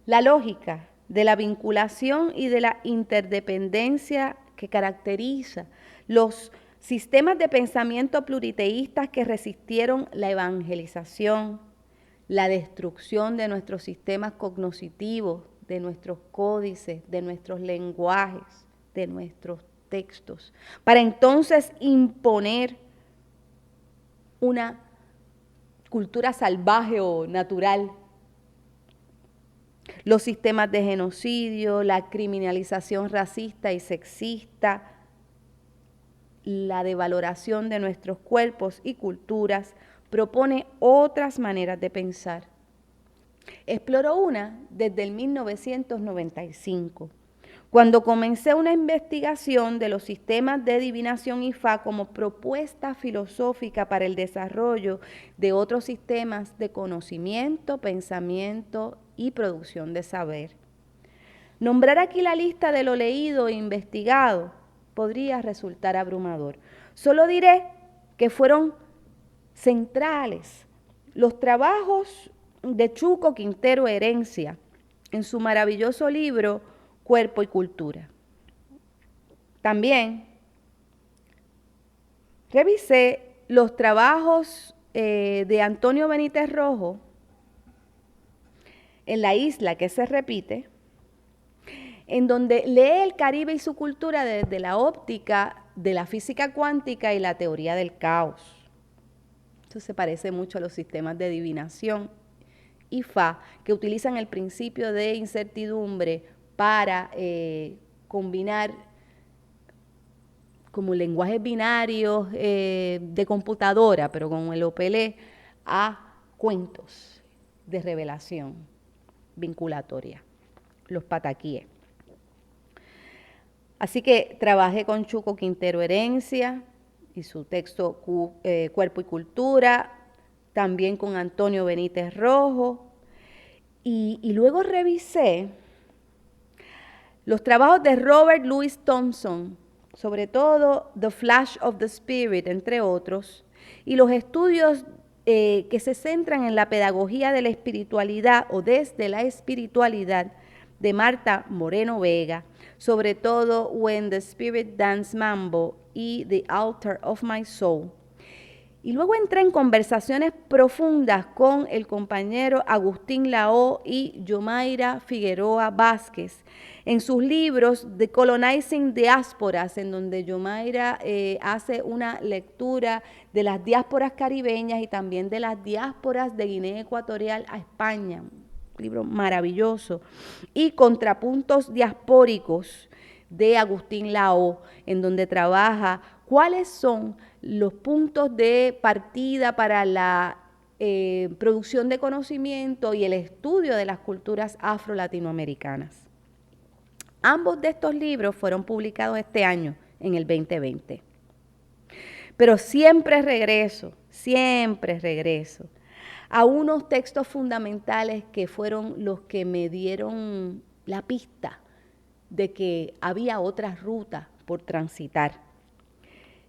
La lógica de la vinculación y de la interdependencia que caracteriza los sistemas de pensamiento pluriteístas que resistieron la evangelización, la destrucción de nuestros sistemas cognitivos, de nuestros códices, de nuestros lenguajes, de nuestros textos, para entonces imponer una cultura salvaje o natural. Los sistemas de genocidio, la criminalización racista y sexista, la devaloración de nuestros cuerpos y culturas, propone otras maneras de pensar. Exploro una desde el 1995, cuando comencé una investigación de los sistemas de adivinación IFA como propuesta filosófica para el desarrollo de otros sistemas de conocimiento, pensamiento y producción de saber. Nombrar aquí la lista de lo leído e investigado podría resultar abrumador. Solo diré que fueron centrales los trabajos de Chuco Quintero Herencia en su maravilloso libro Cuerpo y Cultura. También revisé los trabajos de Antonio Benítez Rojo en La Isla que se repite, en donde lee el Caribe y su cultura desde la óptica de la física cuántica y la teoría del caos. Esto se parece mucho a los sistemas de adivinación IFA, que utilizan el principio de incertidumbre para combinar como lenguajes binarios de computadora, pero con el OPL, a cuentos de revelación vinculatoria, los pataquíes. Así que trabajé con Chuco Quintero Herencia y su texto Cuerpo y Cultura, también con Antonio Benítez Rojo, y luego revisé los trabajos de Robert Louis Thompson, sobre todo The Flash of the Spirit, entre otros, y los estudios que se centran en la pedagogía de la espiritualidad o desde la espiritualidad de Marta Moreno Vega, sobre todo When the Spirit Dance Mambo y The Altar of My Soul. Y luego entré en conversaciones profundas con el compañero Agustín Lao y Yomaira Figueroa Vázquez en sus libros The Colonizing Diásporas, en donde Yomaira hace una lectura de las diásporas caribeñas y también de las diásporas de Guinea Ecuatorial a España, un libro maravilloso, y Contrapuntos Diaspóricos de Agustín Lao, en donde trabaja cuáles son los puntos de partida para la producción de conocimiento y el estudio de las culturas afro-latinoamericanas. Ambos de estos libros fueron publicados este año, en el 2020. Pero siempre regreso a unos textos fundamentales que fueron los que me dieron la pista de que había otras rutas por transitar.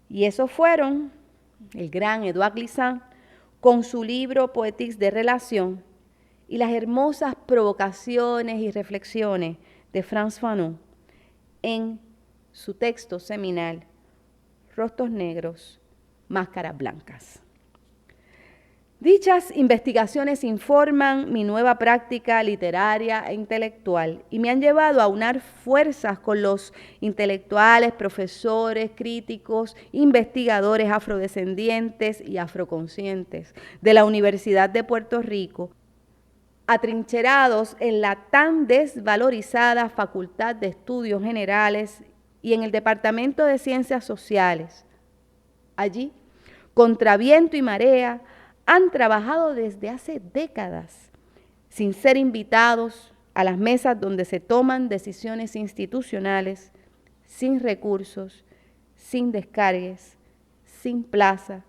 Y esos fueron el gran Édouard Glissant con su libro Poétiques de Relación y las hermosas provocaciones y reflexiones de Frantz Fanon en su texto seminal Rostros Negros, Máscaras Blancas. Dichas investigaciones informan mi nueva práctica literaria e intelectual y me han llevado a unar fuerzas con los intelectuales, profesores, críticos, investigadores afrodescendientes y afroconscientes de la Universidad de Puerto Rico, atrincherados en la tan desvalorizada Facultad de Estudios Generales y en el Departamento de Ciencias Sociales. Allí, contra viento y marea, han trabajado desde hace décadas, sin ser invitados a las mesas donde se toman decisiones institucionales, sin recursos, sin descargues, sin plaza,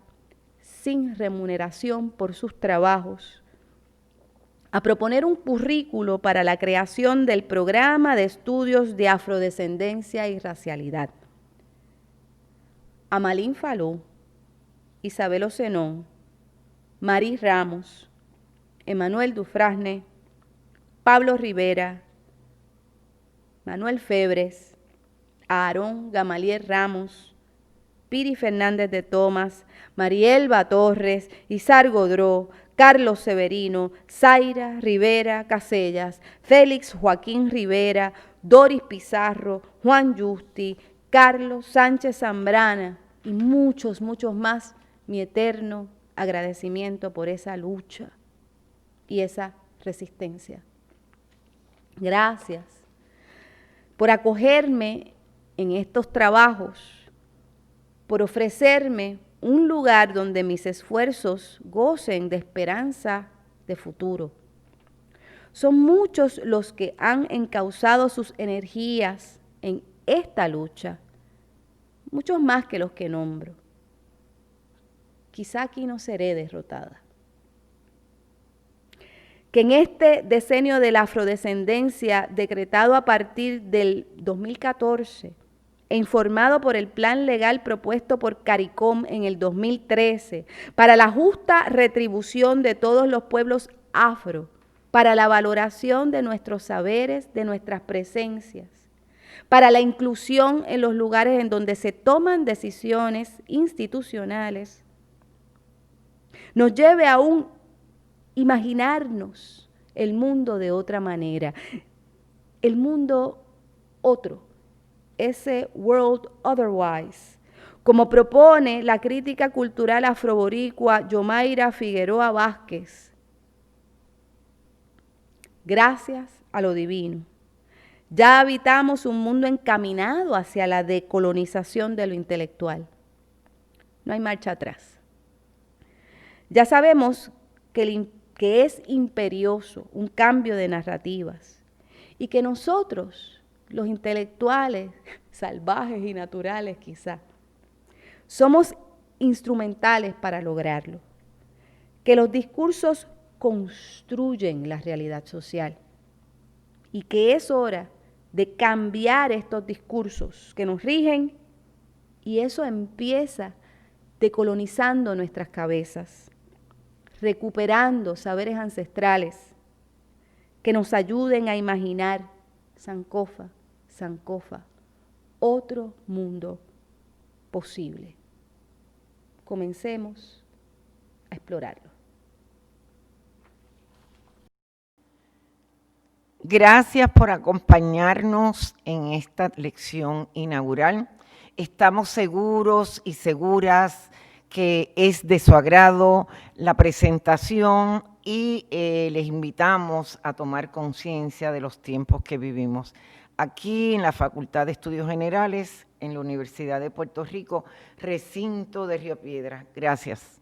sin remuneración por sus trabajos, a proponer un currículo para la creación del programa de estudios de afrodescendencia y racialidad. Amalín Falú, Isabel Ocenón, Marí Ramos, Emanuel Dufrasne, Pablo Rivera, Manuel Febres, Aarón Gamaliel Ramos, Piri Fernández de Tomás, Marielba Torres, Izar Godró, Carlos Severino, Zaira Rivera Casellas, Félix Joaquín Rivera, Doris Pizarro, Juan Justi, Carlos Sánchez Zambrana y muchos, muchos más, mi eterno agradecimiento por esa lucha y esa resistencia. Gracias por acogerme en estos trabajos, por ofrecerme un lugar donde mis esfuerzos gocen de esperanza de futuro. Son muchos los que han encauzado sus energías en esta lucha, muchos más que los que nombro. Quizá aquí no seré derrotada. Que en este decenio de la afrodescendencia, decretado a partir del 2014 e informado por el plan legal propuesto por CARICOM en el 2013, para la justa retribución de todos los pueblos afro, para la valoración de nuestros saberes, de nuestras presencias, para la inclusión en los lugares en donde se toman decisiones institucionales, nos lleve a un imaginarnos el mundo de otra manera, el mundo otro, ese world otherwise, como propone la crítica cultural afroboricua Yomaira Figueroa Vázquez. Gracias a lo divino, ya habitamos un mundo encaminado hacia la decolonización de lo intelectual. No hay marcha atrás. Ya sabemos que es imperioso un cambio de narrativas y que nosotros, los intelectuales, salvajes y naturales quizá, somos instrumentales para lograrlo. Que los discursos construyen la realidad social y que es hora de cambiar estos discursos que nos rigen y eso empieza decolonizando nuestras cabezas, recuperando saberes ancestrales que nos ayuden a imaginar, Sankofa, otro mundo posible. Comencemos a explorarlo. Gracias por acompañarnos en esta lección inaugural. Estamos seguros y seguras que es de su agrado la presentación y les invitamos a tomar conciencia de los tiempos que vivimos. Aquí en la Facultad de Estudios Generales, en la Universidad de Puerto Rico, recinto de Río Piedras. Gracias.